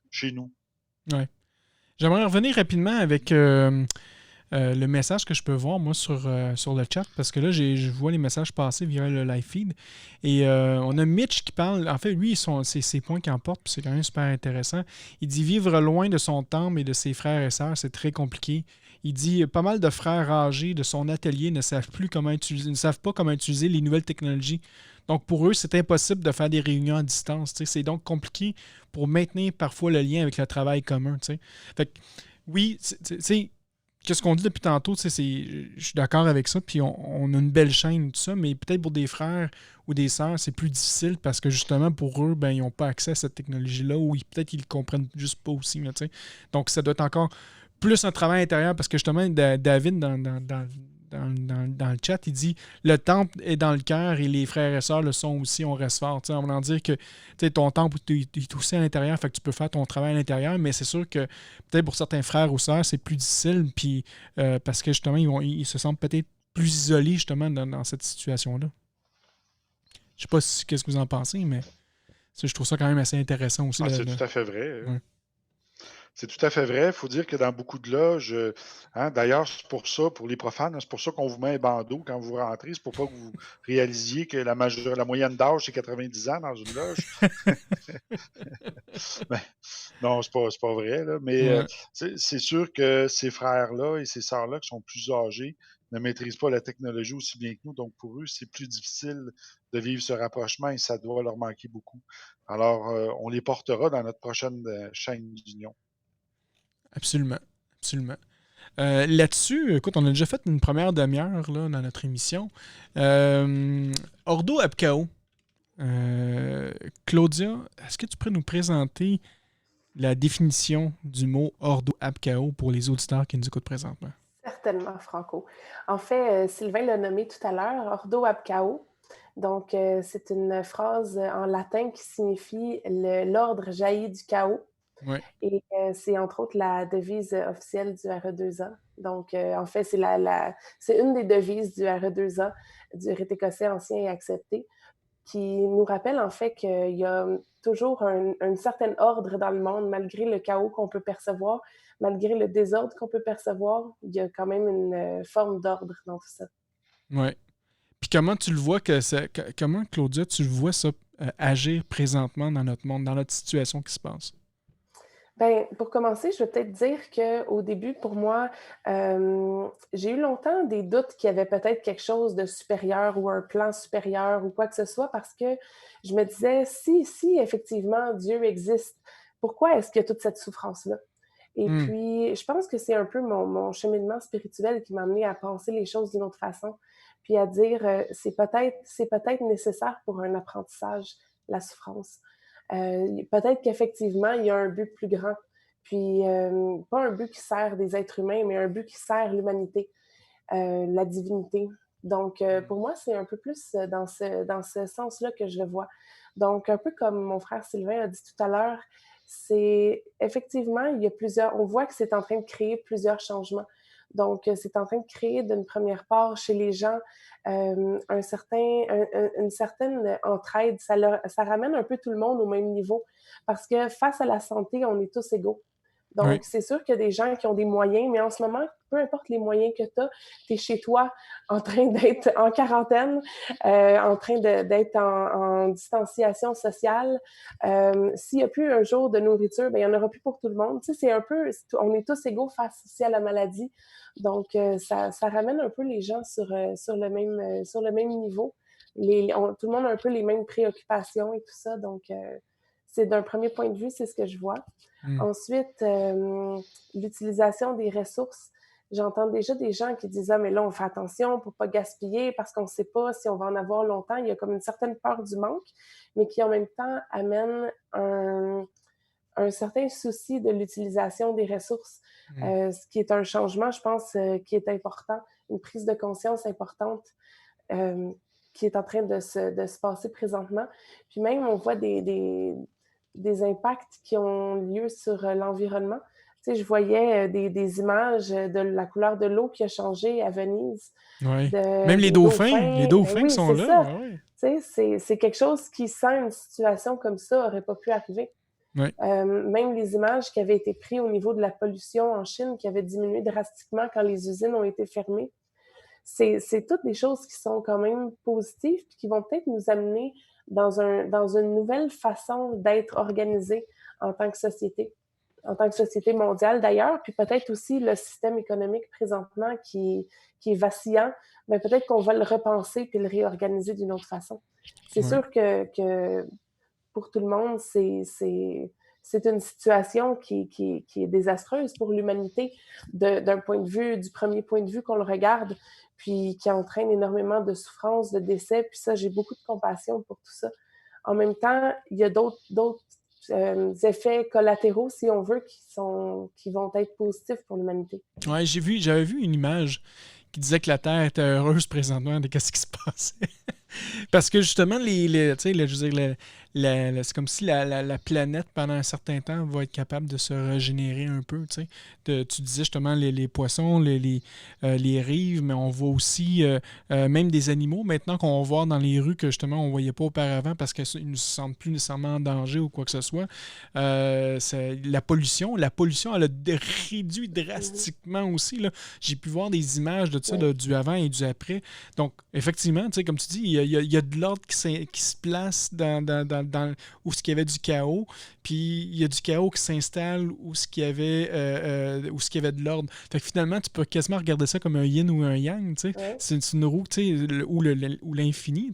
chez nous. Ouais. J'aimerais revenir rapidement avec le message que je peux voir, moi, sur le chat, parce que là, je vois les messages passer via le live feed. Et on a Mitch qui parle. En fait, lui, c'est ses points qu'il emporte, puis c'est quand même super intéressant. Il dit vivre loin de son temple et de ses frères et sœurs, c'est très compliqué. Il dit pas mal de frères âgés de son atelier ne savent pas comment utiliser les nouvelles technologies. Donc, pour eux, c'est impossible de faire des réunions à distance. C'est donc compliqué pour maintenir parfois le lien avec le travail commun. Fait que, oui, qu'est-ce qu'on dit depuis tantôt, je suis d'accord avec ça, puis on a une belle chaîne, tout ça, mais peut-être pour des frères ou des sœurs, c'est plus difficile parce que justement, pour eux, ben, ils n'ont pas accès à cette technologie-là ou peut-être qu'ils ne le comprennent juste pas aussi. Là, donc, ça doit être encore plus un travail intérieur parce que justement, David, dans le chat, il dit le temple est dans le cœur et les frères et sœurs le sont aussi, on reste fort. On va en dire que ton temple est aussi à l'intérieur, fait que tu peux faire ton travail à l'intérieur, mais c'est sûr que peut-être pour certains frères ou sœurs, c'est plus difficile, puis parce que justement, ils se sentent peut-être plus isolés justement dans cette situation-là. Je sais pas qu'est-ce que vous en pensez, mais je trouve ça quand même assez intéressant aussi. C'est tout à fait vrai. Ouais. C'est tout à fait vrai. Il faut dire que dans beaucoup de loges, d'ailleurs, c'est pour ça, pour les profanes, c'est pour ça qu'on vous met un bandeau quand vous rentrez. C'est pour pas que vous réalisiez que la moyenne d'âge, c'est 90 ans dans une loge. Ben, non, c'est pas vrai, là. Mais Ouais. c'est sûr que ces frères-là et ces sœurs-là qui sont plus âgés ne maîtrisent pas la technologie aussi bien que nous. Donc, pour eux, c'est plus difficile de vivre ce rapprochement et ça doit leur manquer beaucoup. Alors, on les portera dans notre prochaine chaîne d'union. Absolument. Absolument. Là-dessus, écoute, on a déjà fait une première demi-heure là, dans notre émission. Ordo Abkao. Claudia, est-ce que tu pourrais nous présenter la définition du mot Ordo Abkao pour les auditeurs qui nous écoutent présentement? Certainement, Franco. En fait, Sylvain l'a nommé tout à l'heure, Ordo Abkao. Donc, c'est une phrase en latin qui signifie l'ordre jaillit du chaos. Ouais. Et c'est entre autres la devise officielle du RE2A. Donc, en fait, c'est une des devises du RE2A, du rite écossais ancien et accepté. qui nous rappelle en fait qu'il y a toujours un certain ordre dans le monde, malgré le chaos qu'on peut percevoir, malgré le désordre qu'on peut percevoir, il y a quand même une forme d'ordre dans tout ça. Oui. Puis comment tu le vois comment, Claudia, tu le vois ça agir présentement dans notre monde, dans notre situation qui se passe? Ben, pour commencer, je vais peut-être dire qu'au début, pour moi, j'ai eu longtemps des doutes qu'il y avait peut-être quelque chose de supérieur ou un plan supérieur ou quoi que ce soit parce que je me disais, si effectivement Dieu existe, pourquoi est-ce qu'il y a toute cette souffrance-là? Et puis, je pense que c'est un peu mon cheminement spirituel qui m'a amené à penser les choses d'une autre façon, puis à dire, c'est peut-être nécessaire pour un apprentissage, la souffrance. Peut-être qu'effectivement, il y a un but plus grand. Puis, pas un but qui sert des êtres humains, mais un but qui sert l'humanité, la divinité. Donc, pour moi, c'est un peu plus dans ce sens-là que je le vois. Donc, un peu comme mon frère Sylvain a dit tout à l'heure, c'est effectivement, on voit que c'est en train de créer plusieurs changements. Donc, c'est en train de créer d'une première part chez les gens une certaine entraide. Ça ramène un peu tout le monde au même niveau parce que face à la santé, on est tous égaux. Donc, c'est sûr qu'il y a des gens qui ont des moyens, mais en ce moment, peu importe les moyens que tu es chez toi en train d'être en quarantaine, en train d'être en distanciation sociale. S'il n'y a plus un jour de nourriture, ben, il n'y en aura plus pour tout le monde. Tu sais, on est tous égaux face aussi à la maladie. Donc, ça ramène un peu les gens sur le même niveau. Tout le monde a un peu les mêmes préoccupations et tout ça. Donc, c'est d'un premier point de vue, c'est ce que je vois. Ensuite, l'utilisation des ressources. J'entends déjà des gens qui disent « Ah, mais là, on fait attention pour ne pas gaspiller parce qu'on ne sait pas si on va en avoir longtemps. » Il y a comme une certaine peur du manque, mais qui en même temps amène un certain souci de l'utilisation des ressources, ce qui est un changement, je pense, qui est important, une prise de conscience importante qui est en train de se passer présentement. Puis même, on voit des impacts qui ont lieu sur l'environnement. Tu sais, je voyais des images de la couleur de l'eau qui a changé à Venise. Oui. Même les dauphins qui sont là. Oui. Tu sais, c'est quelque chose qui, sans une situation comme ça, n'aurait pas pu arriver. Oui. Même les images qui avaient été prises au niveau de la pollution en Chine, qui avaient diminué drastiquement quand les usines ont été fermées. C'est toutes des choses qui sont quand même positives et qui vont peut-être nous amener dans une nouvelle façon d'être organisé en tant que société mondiale d'ailleurs, puis peut-être aussi le système économique présentement qui est vacillant, mais peut-être qu'on va le repenser puis le réorganiser d'une autre façon. C'est sûr que pour tout le monde, c'est une situation qui est désastreuse pour l'humanité du premier point de vue qu'on le regarde, puis qui entraîne énormément de souffrance, de décès, puis ça, j'ai beaucoup de compassion pour tout ça. En même temps, il y a d'autres effets collatéraux, si on veut, qui vont être positifs pour l'humanité. Oui, j'avais vu une image qui disait que la Terre était heureuse présentement de ce qui se passait. Parce que justement, c'est comme si la planète, pendant un certain temps, va être capable de se régénérer un peu. Tu disais justement les poissons, les rives, mais on voit aussi même des animaux maintenant qu'on va voir dans les rues que justement on ne voyait pas auparavant parce qu'ils ne se sentent plus nécessairement en danger ou quoi que ce soit. La pollution, elle a réduit drastiquement aussi. Là. J'ai pu voir des images de ça, du avant et du après. Donc, effectivement, comme tu dis, il y a de l'ordre qui se place dans où il y avait du chaos, puis il y a du chaos qui s'installe où il y avait de l'ordre. Fait que finalement, tu peux quasiment regarder ça comme un yin ou un yang. Ouais. C'est une roue ou l'infini.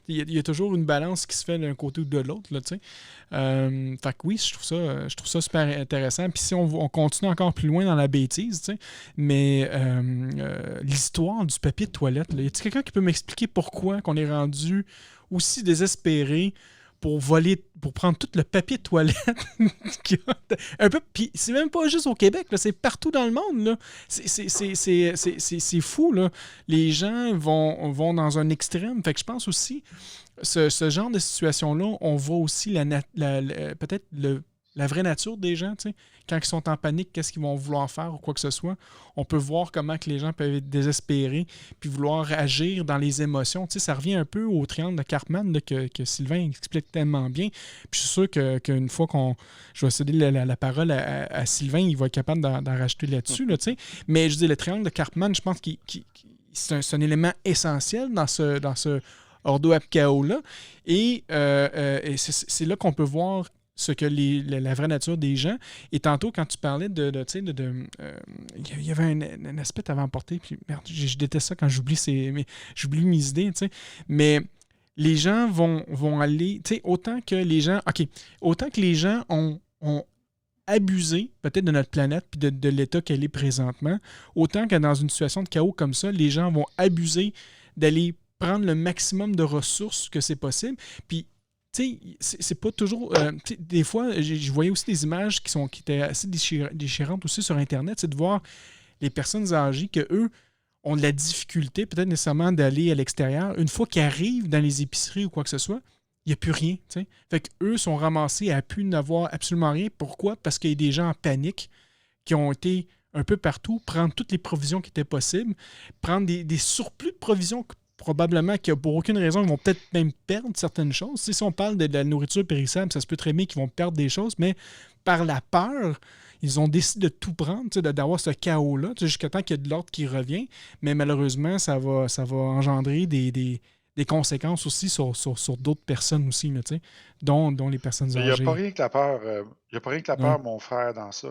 Il y a toujours une balance qui se fait d'un côté ou de l'autre. Fait que oui, je trouve ça super intéressant. Puis si on continue encore plus loin dans la bêtise, mais l'histoire du papier de toilette, y a-t-il quelqu'un qui peut m'expliquer pourquoi qu'on est rendu aussi désespéré pour prendre tout le papier de toilette un peu, puis c'est même pas juste au Québec, là, c'est partout dans le monde, là. C'est fou, là. Les gens vont dans un extrême. Fait que je pense aussi ce genre de situation-là, on voit aussi peut-être la vraie nature des gens, tu sais. Quand ils sont en panique, qu'est-ce qu'ils vont vouloir faire ou quoi que ce soit. On peut voir comment que les gens peuvent être désespérés puis vouloir agir dans les émotions. Tu sais, ça revient un peu au triangle de Karpman là, que Sylvain explique tellement bien. Puis je suis sûr qu'une fois je vais céder la parole à Sylvain, il va être capable d'en rajouter là-dessus, là, tu sais. Mais je dis, le triangle de Karpman, je pense que c'est un élément essentiel dans ce Ordo ab Chao-là. Et c'est là qu'on peut voir ce que la vraie nature des gens. Et tantôt, quand tu parlais il y avait un aspect à emporter, puis merde, je déteste ça quand j'oublie mes idées, tu sais. Mais les gens vont aller, tu sais, autant que les gens ont abusé peut-être de notre planète puis de l'état qu'elle est présentement, autant que dans une situation de chaos comme ça, les gens vont abuser d'aller prendre le maximum de ressources que c'est possible. Puis tu sais, c'est pas toujours... des fois, je voyais aussi des images qui étaient assez déchirantes aussi sur Internet, c'est de voir les personnes âgées que eux ont de la difficulté peut-être nécessairement d'aller à l'extérieur. Une fois qu'ils arrivent dans les épiceries ou quoi que ce soit, il n'y a plus rien. T'sais. Fait qu'eux sont ramassés à plus n'avoir absolument rien. Pourquoi? Parce qu'il y a des gens en panique qui ont été un peu partout, prendre toutes les provisions qui étaient possibles, prendre des surplus de provisions probablement que pour aucune raison, ils vont peut-être même perdre certaines choses. Si on parle de la nourriture périssable, ça se peut très bien qu'ils vont perdre des choses, mais par la peur, ils ont décidé de tout prendre, d'avoir ce chaos-là, jusqu'à temps qu'il y ait de l'ordre qui revient. Mais malheureusement, ça va engendrer des conséquences aussi sur d'autres personnes aussi, là, dont les personnes âgées. Il n'y a pas rien que la peur, Ouais. mon frère, dans ça.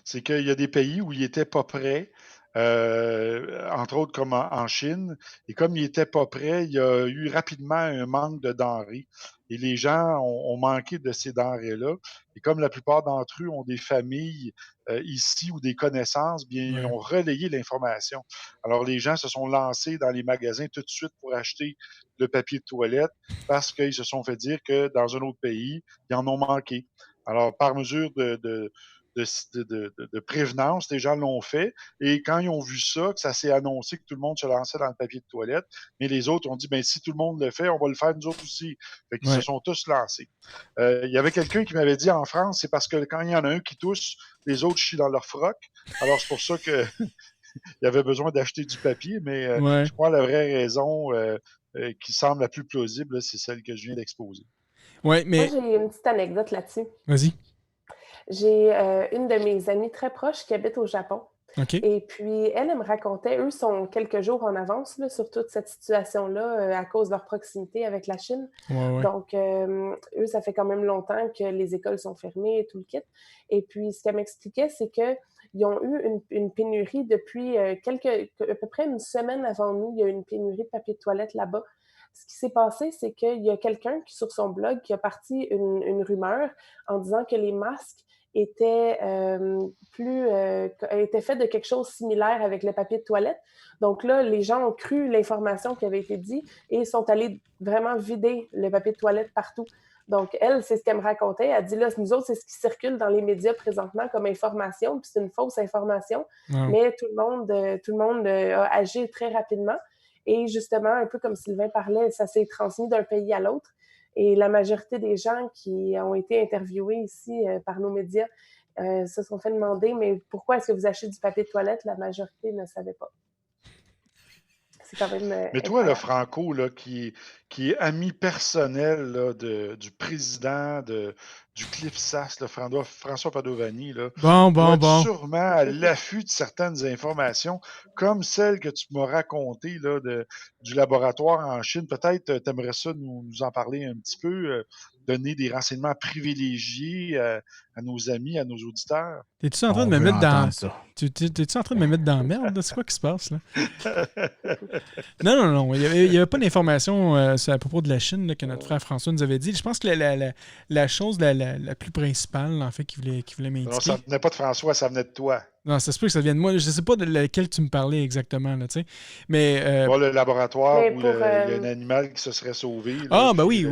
C'est qu'il y a des pays où ils n'étaient pas prêts, entre autres comme en Chine, et comme ils n'étaient pas prêts, il y a eu rapidement un manque de denrées. Et les gens ont manqué de ces denrées-là. Et comme la plupart d'entre eux ont des familles ici ou des connaissances, bien, ils ont relayé l'information. Alors, les gens se sont lancés dans les magasins tout de suite pour acheter le papier de toilette parce qu'ils se sont fait dire que dans un autre pays, ils en ont manqué. Alors, par mesure de prévenance, les gens l'ont fait. Et quand ils ont vu ça, que ça s'est annoncé que tout le monde se lançait dans le papier de toilette, mais les autres ont dit, ben si tout le monde le fait, on va le faire nous autres aussi. Fait qu'ils se sont tous lancés. Il y avait quelqu'un qui m'avait dit en France, c'est parce que quand il y en a un qui tousse, les autres chient dans leur froc. Alors, c'est pour ça que il y avait besoin d'acheter du papier, mais je crois que la vraie raison qui semble la plus plausible, là, c'est celle que je viens d'exposer. Ouais, mais... Moi, j'ai une petite anecdote là-dessus. Vas-y. J'ai une de mes amies très proches qui habite au Japon. Okay. Et puis, elle me racontait, eux sont quelques jours en avance là, sur toute cette situation-là à cause de leur proximité avec la Chine. Ouais. Donc, eux, ça fait quand même longtemps que les écoles sont fermées et tout le kit. Et puis, ce qu'elle m'expliquait, c'est qu'ils ont eu une pénurie depuis à peu près une semaine avant nous. Il y a eu une pénurie de papier de toilette là-bas. Ce qui s'est passé, c'est qu'il y a quelqu'un qui, sur son blog, qui a parti une rumeur en disant que les masques étaient faits de quelque chose de similaire avec le papier de toilette. Donc là, les gens ont cru l'information qui avait été dite et sont allés vraiment vider le papier de toilette partout. Donc, elle, c'est ce qu'elle me racontait. Elle dit, là, nous autres, c'est ce qui circule dans les médias présentement comme information, puis c'est une fausse information, mais tout le monde a agi très rapidement. Et justement, un peu comme Sylvain parlait, ça s'est transmis d'un pays à l'autre. Et la majorité des gens qui ont été interviewés ici par nos médias se sont fait demander, mais pourquoi est-ce que vous achetez du papier de toilette? La majorité ne savait pas. C'est quand même mais toi, là, Franco, là, qui est ami personnel là, du président du CLIPSAS, là, François Padovani, là, bon. Sûrement à l'affût de certaines informations, comme celle que tu m'as racontée là, du laboratoire en Chine. Peut-être tu aimerais ça nous en parler un petit peu, donner des renseignements privilégiés à nos amis, à nos auditeurs. T'es-tu en train de me mettre dans... T'es-tu en train de me mettre dans la merde? C'est quoi qui se passe, là? Non. Il n'y avait pas d'informations à propos de la Chine là, que notre frère François nous avait dit. Je pense que la chose la plus principale, en fait, qu'il voulait m'indiquer... Non, ça venait pas de François, ça venait de toi. Non, ça se peut que ça vienne de moi. Je ne sais pas de laquelle tu me parlais exactement, là, tu sais. Mais... le laboratoire où il y a un animal qui se serait sauvé. Là, ah, ben oui.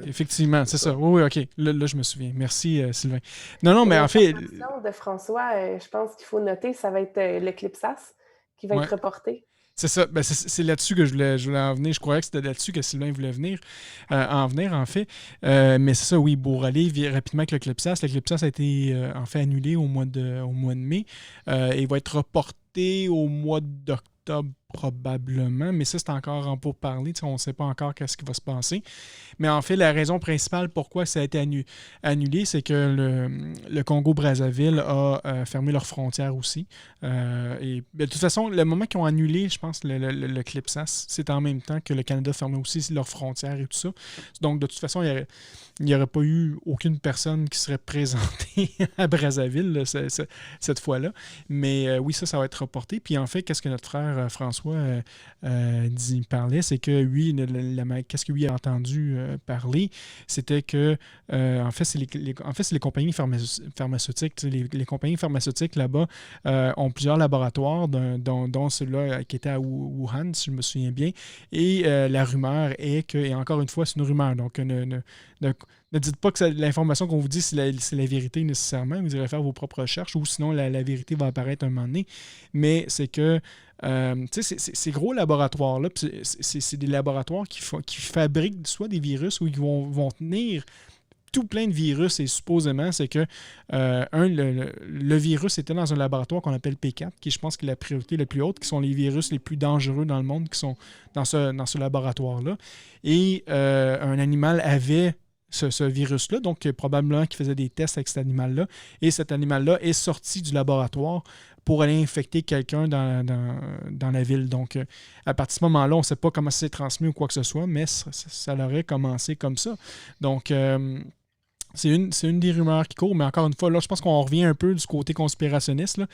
Effectivement, c'est ça. Oui, OK. Là, je me souviens. Merci, Sylvain. Non, mais en fait... La de François, je pense qu'il faut noter, ça va être le CLIPSAS qui va être reporté. C'est ça. Ben, c'est là-dessus que je voulais en venir. Je croyais que c'était là-dessus que Sylvain voulait en venir, en fait. Mais c'est ça, oui, pour aller rapidement avec l'Eclipsas. L'Eclipsas a été, en fait, annulé au mois de mai. Il va être reporté au mois d'octobre, probablement. Mais ça, c'est encore en pourparlers. On ne sait pas encore qu'est-ce qui va se passer. Mais en fait, la raison principale pourquoi ça a été annulé, c'est que le Congo-Brazzaville a fermé leurs frontières aussi. Et de toute façon, le moment qu'ils ont annulé, je pense, le CLIPSAS, c'est en même temps que le Canada fermait aussi leurs frontières et tout ça. Donc, de toute façon, il n'y aurait pas eu aucune personne qui serait présentée à Brazzaville là, cette fois-là. Mais oui, ça va être reporté. Puis en fait, qu'est-ce que notre frère François parlait, c'est que lui, qu'est-ce que lui a entendu parler, c'était que en fait, c'est les compagnies pharmaceutiques. Les compagnies pharmaceutiques là-bas ont plusieurs laboratoires, dont celui-là qui était à Wuhan, si je me souviens bien. Et la rumeur est que, et encore une fois, c'est une rumeur, donc ne dites pas que l'information qu'on vous dit, c'est la vérité nécessairement. Vous irez faire vos propres recherches ou sinon la vérité va apparaître un moment donné. Mais c'est que ces gros laboratoires-là, c'est des laboratoires qui fabriquent soit des virus ou qui vont tenir tout plein de virus et supposément, c'est que le virus était dans un laboratoire qu'on appelle P4, qui je pense que est la priorité la plus haute, qui sont les virus les plus dangereux dans le monde, qui sont dans ce laboratoire-là. Et un animal avait ce virus-là, donc probablement qu'il faisait des tests avec cet animal-là, et cet animal-là est sorti du laboratoire pour aller infecter quelqu'un dans la ville. Donc, à partir de ce moment-là, on ne sait pas comment ça s'est transmis ou quoi que ce soit, mais ça aurait commencé comme ça. Donc, c'est une des rumeurs qui court, mais encore une fois, là, je pense qu'on revient un peu du côté conspirationniste, là,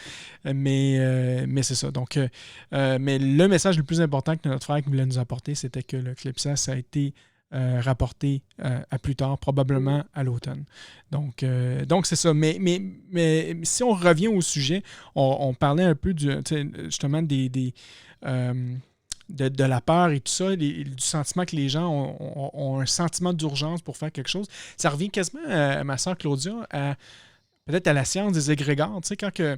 mais c'est ça. Donc, mais le message le plus important que notre frère voulait nous apporter, c'était que le CLIPSAS a été rapporté à plus tard, probablement à l'automne. Donc c'est ça. Mais si on revient au sujet, on parlait un peu justement de la peur et tout ça, du sentiment que les gens ont un sentiment d'urgence pour faire quelque chose. Ça revient quasiment à ma soeur Claudia, peut-être à la science des égrégores. Tu sais, quand que...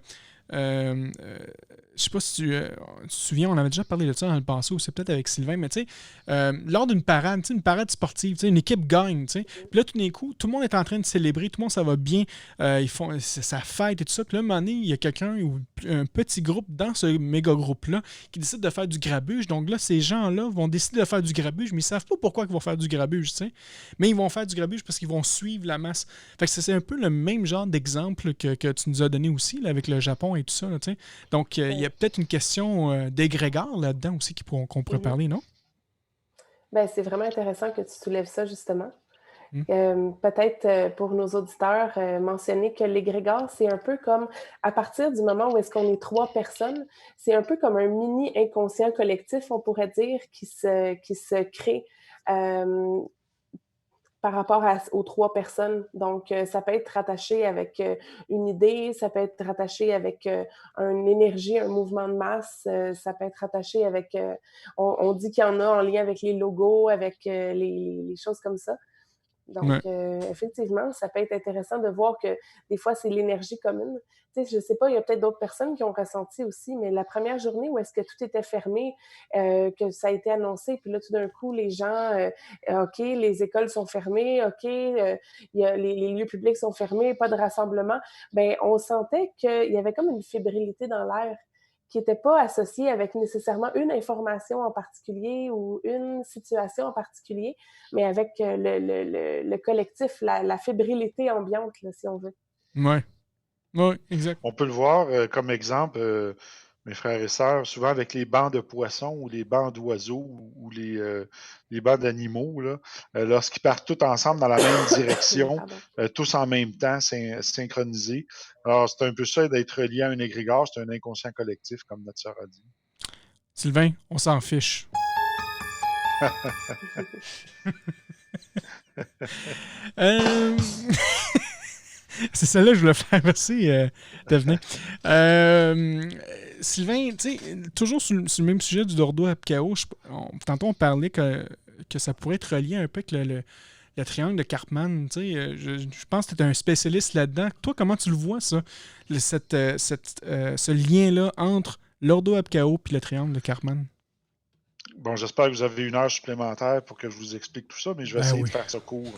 je sais pas si tu te souviens, on avait déjà parlé de ça dans le passé, ou c'est peut-être avec Sylvain, mais tu sais, lors d'une parade sportive, une équipe gagne, tu sais, puis là, tout d'un coup, tout le monde est en train de célébrer, tout le monde, ça va bien, ils font sa fête et tout ça, puis là, à un moment donné, il y a quelqu'un ou un petit groupe dans ce méga groupe-là qui décide de faire du grabuge, donc là, ces gens-là vont décider de faire du grabuge, mais ils savent pas pourquoi ils vont faire du grabuge, tu sais, mais ils vont faire du grabuge parce qu'ils vont suivre la masse. Fait que c'est un peu le même genre d'exemple que tu nous as donné aussi, là, avec le Japon et tout ça, là, tu sais. Donc, il y a peut-être une question d'égrégore là-dedans aussi qu'on pourrait parler, non? Ben, c'est vraiment intéressant que tu soulèves ça, justement. Peut-être pour nos auditeurs, mentionner que l'égrégore, c'est un peu comme, à partir du moment où est-ce qu'on est 3 personnes, c'est un peu comme un mini inconscient collectif, on pourrait dire, qui se crée par rapport aux 3 personnes. Donc, ça peut être rattaché avec une idée, ça peut être rattaché avec une énergie, un mouvement de masse, ça peut être rattaché avec... on dit qu'il y en a en lien avec les logos, avec les choses comme ça. Donc, effectivement, ça peut être intéressant de voir que des fois, c'est l'énergie commune. Tu sais, je ne sais pas, il y a peut-être d'autres personnes qui ont ressenti aussi, mais la première journée où est-ce que tout était fermé, que ça a été annoncé, puis là, tout d'un coup, les gens, OK, les écoles sont fermées, OK, les lieux publics sont fermés, pas de rassemblement, bien, on sentait qu'il y avait comme une fébrilité dans l'air qui n'était pas associée avec nécessairement une information en particulier ou une situation en particulier, mais avec le collectif, la fébrilité ambiante, là, si on veut. Oui, exact. On peut le voir comme exemple, mes frères et sœurs, souvent avec les bancs de poissons ou les bancs d'oiseaux ou les bancs d'animaux, là, lorsqu'ils partent tous ensemble dans la même direction, tous en même temps, synchronisés. Alors, c'est un peu ça d'être lié à un égrégore, c'est un inconscient collectif, comme notre sœur a dit. Sylvain, on s'en fiche. C'est celle-là que je voulais faire. Merci de venir. Sylvain, tu sais, toujours sur le même sujet du Dordo Apicao, tantôt on parlait que ça pourrait être relié un peu avec le triangle de Karpman. Tu sais, je pense que tu es un spécialiste là-dedans. Toi, comment tu le vois, ça? Ce lien-là entre Lordo Abkao puis le triangle de Cartman. Bon, j'espère que vous avez une heure supplémentaire pour que je vous explique tout ça, mais je vais Ben essayer oui. de faire ça court.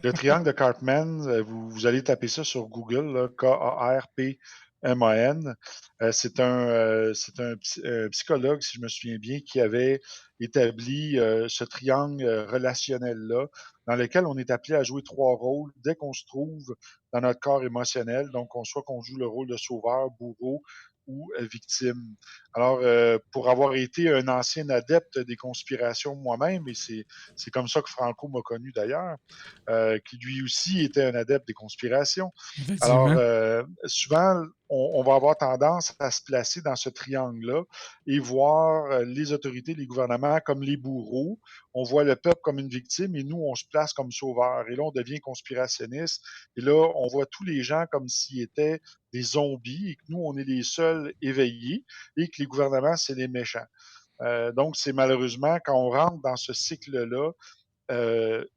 Le triangle de Cartman, vous allez taper ça sur Google, là, Karpman. C'est un psychologue, si je me souviens bien, qui avait établi ce triangle relationnel-là, dans lequel on est appelé à jouer 3 rôles dès qu'on se trouve dans notre corps émotionnel. Donc, soit qu'on joue le rôle de sauveur, bourreau ou victime. Alors, pour avoir été un ancien adepte des conspirations moi-même, et c'est comme ça que Franco m'a connu d'ailleurs, qui lui aussi était un adepte des conspirations. Alors, Effectivement. souvent, on va avoir tendance à se placer dans ce triangle-là et voir les autorités, les gouvernements comme les bourreaux. On voit le peuple comme une victime et nous, on se place comme sauveur. Et là, on devient conspirationniste. Et là, on voit tous les gens comme s'ils étaient des zombies et que nous, on est les seuls éveillés et que les gouvernements, c'est les méchants. Donc, c'est malheureusement, quand on rentre dans ce cycle-là,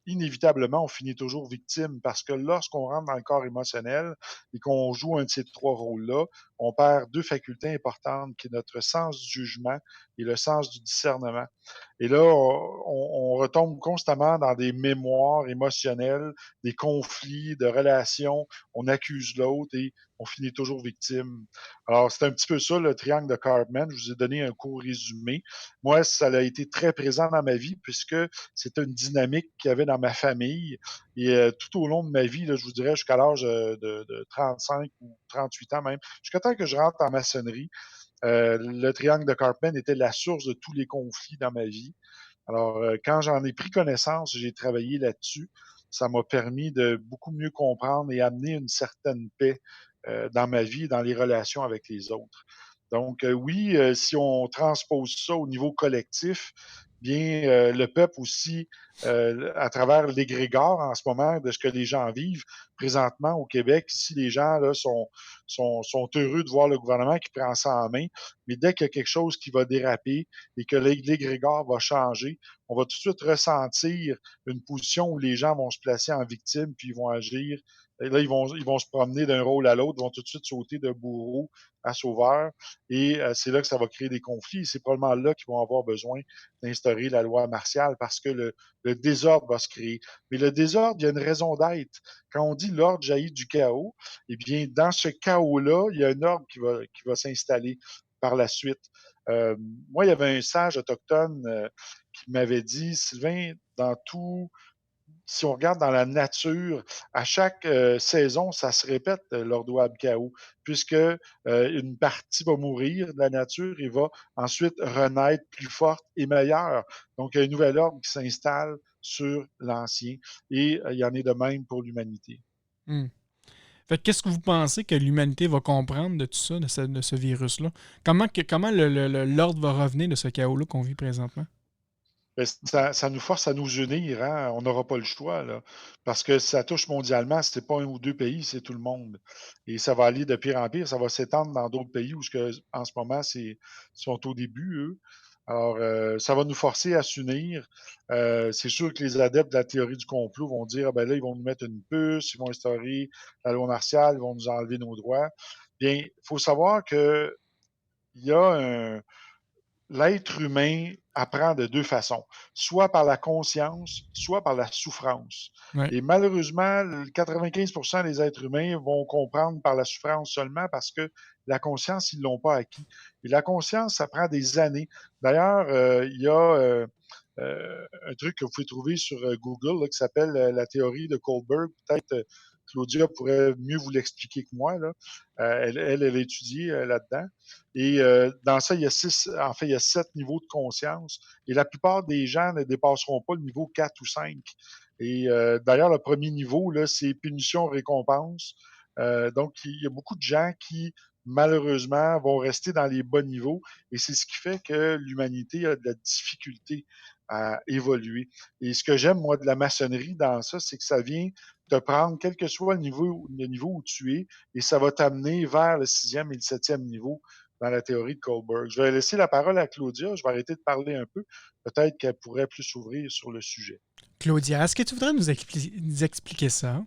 inévitablement, on finit toujours victime parce que lorsqu'on rentre dans le corps émotionnel et qu'on joue un de ces 3 rôles-là, on perd 2 facultés importantes qui est notre sens du jugement et le sens du discernement. Et là, on retombe constamment dans des mémoires émotionnelles, des conflits de relations, on accuse l'autre et on finit toujours victime. Alors, c'est un petit peu ça, le triangle de Cartman. Je vous ai donné un court résumé. Moi, ça a été très présent dans ma vie puisque c'était une dynamique qu'il y avait dans ma famille. Et tout au long de ma vie, là, je vous dirais jusqu'à l'âge de 35 ou 38 ans même, jusqu'à temps que je rentre en maçonnerie, le triangle de Cartman était la source de tous les conflits dans ma vie. Alors, quand j'en ai pris connaissance, j'ai travaillé là-dessus. Ça m'a permis de beaucoup mieux comprendre et amener une certaine paix dans ma vie et dans les relations avec les autres. Donc, oui, si on transpose ça au niveau collectif, bien, le peuple aussi, à travers l'égrégore en ce moment de ce que les gens vivent présentement au Québec, ici, les gens là, sont heureux de voir le gouvernement qui prend ça en main, mais dès qu'il y a quelque chose qui va déraper et que l'égrégore va changer, on va tout de suite ressentir une position où les gens vont se placer en victime puis ils vont agir. Et là, ils vont se promener d'un rôle à l'autre, vont tout de suite sauter de bourreau à sauveur. Et c'est là que ça va créer des conflits. Et c'est probablement là qu'ils vont avoir besoin d'instaurer la loi martiale parce que le désordre va se créer. Mais le désordre, il y a une raison d'être. Quand on dit l'ordre jaillit du chaos, eh bien, dans ce chaos-là, il y a un ordre qui va s'installer par la suite. Moi, il y avait un sage autochtone qui m'avait dit, Sylvain, dans tout si on regarde dans la nature, à chaque saison, ça se répète l'ordoade chaos, puisque une partie va mourir de la nature et va ensuite renaître plus forte et meilleure. Donc, il y a un nouvel ordre qui s'installe sur l'ancien et il y en est de même pour l'humanité. Hmm. Fait que qu'est-ce que vous pensez que l'humanité va comprendre de tout ça, de ce virus-là? Comment l'ordre va revenir de ce chaos-là qu'on vit présentement? Ça nous force à nous unir, hein? On n'aura pas le choix, là. Parce que ça touche mondialement, c'est pas un ou deux pays, c'est tout le monde. Et ça va aller de pire en pire, ça va s'étendre dans d'autres pays où en ce moment, sont au début, eux. Alors, ça va nous forcer à s'unir. C'est sûr que les adeptes de la théorie du complot vont dire, ah ben là, ils vont nous mettre une puce, ils vont instaurer la loi martiale, ils vont nous enlever nos droits. Bien, il faut savoir que il y a l'être humain apprend de 2 façons, soit par la conscience, soit par la souffrance. Ouais. Et malheureusement, 95 des êtres humains vont comprendre par la souffrance seulement parce que la conscience, ils ne l'ont pas acquis. Et la conscience, ça prend des années. D'ailleurs, il y a un truc que vous pouvez trouver sur Google là, qui s'appelle la théorie de Kohlberg. Peut-être Claudia pourrait mieux vous l'expliquer que moi. Là. Elle a étudié là-dedans. Et dans ça, il y a il y a 7 niveaux de conscience. Et la plupart des gens ne dépasseront pas le niveau 4 ou 5. Et d'ailleurs, le premier niveau, là, c'est punition-récompense. Donc, il y a beaucoup de gens qui, malheureusement, vont rester dans les bas niveaux. Et c'est ce qui fait que l'humanité a de la difficulté à évoluer. Et ce que j'aime, moi, de la maçonnerie dans ça, c'est que ça vient te prendre, quel que soit le niveau où tu es, et ça va t'amener vers le 6e et le 7e niveau dans la théorie de Kohlberg. Je vais laisser la parole à Claudia. Je vais arrêter de parler un peu. Peut-être qu'elle pourrait plus s'ouvrir sur le sujet. Claudia, est-ce que tu voudrais nous expliquer ça?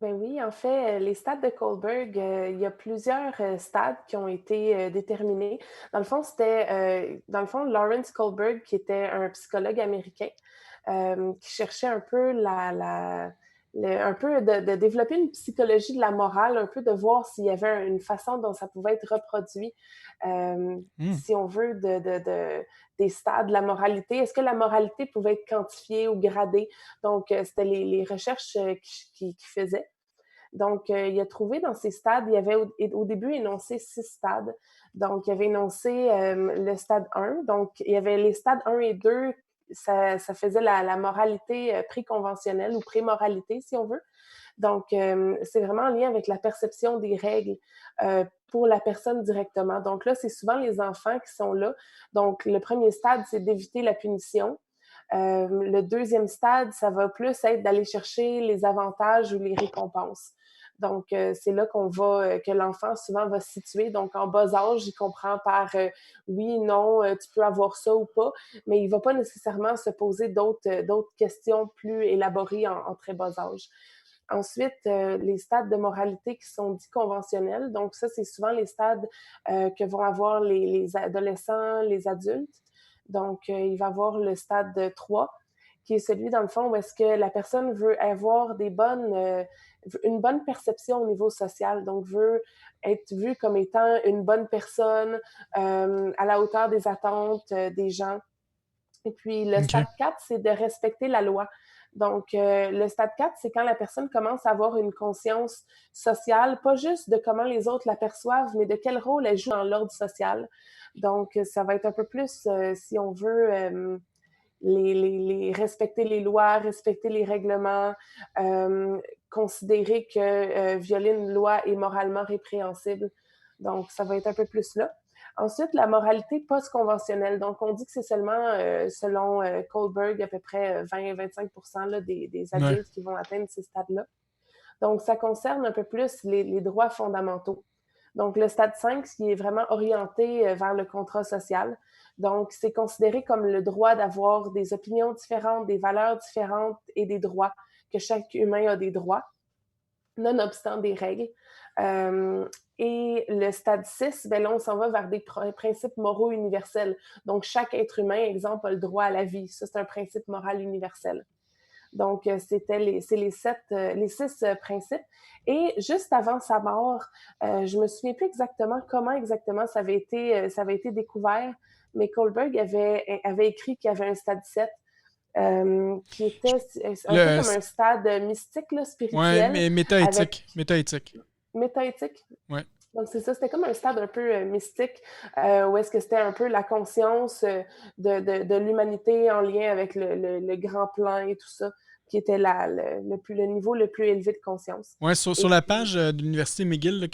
Ben oui, en fait, les stades de Kohlberg, il y a plusieurs stades qui ont été déterminés. Dans le fond, Lawrence Kohlberg, qui était un psychologue américain, qui cherchait un peu un peu de développer une psychologie de la morale, un peu de voir s'il y avait une façon dont ça pouvait être reproduit, si on veut, des stades, de la moralité. Est-ce que la moralité pouvait être quantifiée ou gradée? Donc, c'était les recherches qu'il faisait. Donc, il a trouvé dans ces stades, il y avait au début énoncé 6 stades. Donc, il avait énoncé le stade 1. Donc, il y avait les stades 1 et 2, ça faisait la moralité préconventionnelle ou pré-moralité, si on veut. Donc, c'est vraiment en lien avec la perception des règles pour la personne directement. Donc là, c'est souvent les enfants qui sont là. Donc, le premier stade, c'est d'éviter la punition. Le deuxième stade, ça va plus être d'aller chercher les avantages ou les récompenses. Donc, c'est là que l'enfant souvent va se situer. Donc, en bas âge, il comprend par oui, non, tu peux avoir ça ou pas, mais il ne va pas nécessairement se poser d'autres questions plus élaborées en très bas âge. Ensuite, les stades de moralité qui sont dits conventionnels. Donc, ça, c'est souvent les stades que vont avoir les adolescents, les adultes. Donc, il va y avoir le stade 3, qui est celui, dans le fond, où est-ce que la personne veut avoir une bonne perception au niveau social, donc veut être vue comme étant une bonne personne à la hauteur des attentes des gens. Et puis, le stade 4, c'est de respecter la loi. Donc, le stade 4, c'est quand la personne commence à avoir une conscience sociale, pas juste de comment les autres l'aperçoivent, mais de quel rôle elle joue dans l'ordre social. Donc, ça va être un peu plus, si on veut, respecter les lois, respecter les règlements, considérer que violer une loi est moralement répréhensible. Donc, ça va être un peu plus là. Ensuite, la moralité post-conventionnelle. Donc, on dit que c'est seulement, selon Kohlberg, à peu près 20-25% des adultes qui vont atteindre ces stades-là. Donc, ça concerne un peu plus les droits fondamentaux. Donc, le stade 5, qui est vraiment orienté vers le contrat social. Donc, c'est considéré comme le droit d'avoir des opinions différentes, des valeurs différentes et des droits, que chaque humain a des droits, nonobstant des règles. Et le stade 6, ben là, on s'en va vers des principes moraux universels. Donc, chaque être humain, exemple, a le droit à la vie. Ça, c'est un principe moral universel. Donc, c'est les 6 principes. Et juste avant sa mort, je me souviens plus exactement comment exactement ça avait été découvert, mais Kohlberg avait écrit qu'il y avait un stade 7, qui était un peu comme un stade mystique, là, spirituel. Oui, mais métaéthique. Métaéthique? Oui. Donc, c'est ça, c'était comme un stade un peu mystique, où est-ce que c'était un peu la conscience de l'humanité en lien avec le grand plan et tout ça, qui était le niveau le plus élevé de conscience. Oui, sur la page de l'Université McGill, là,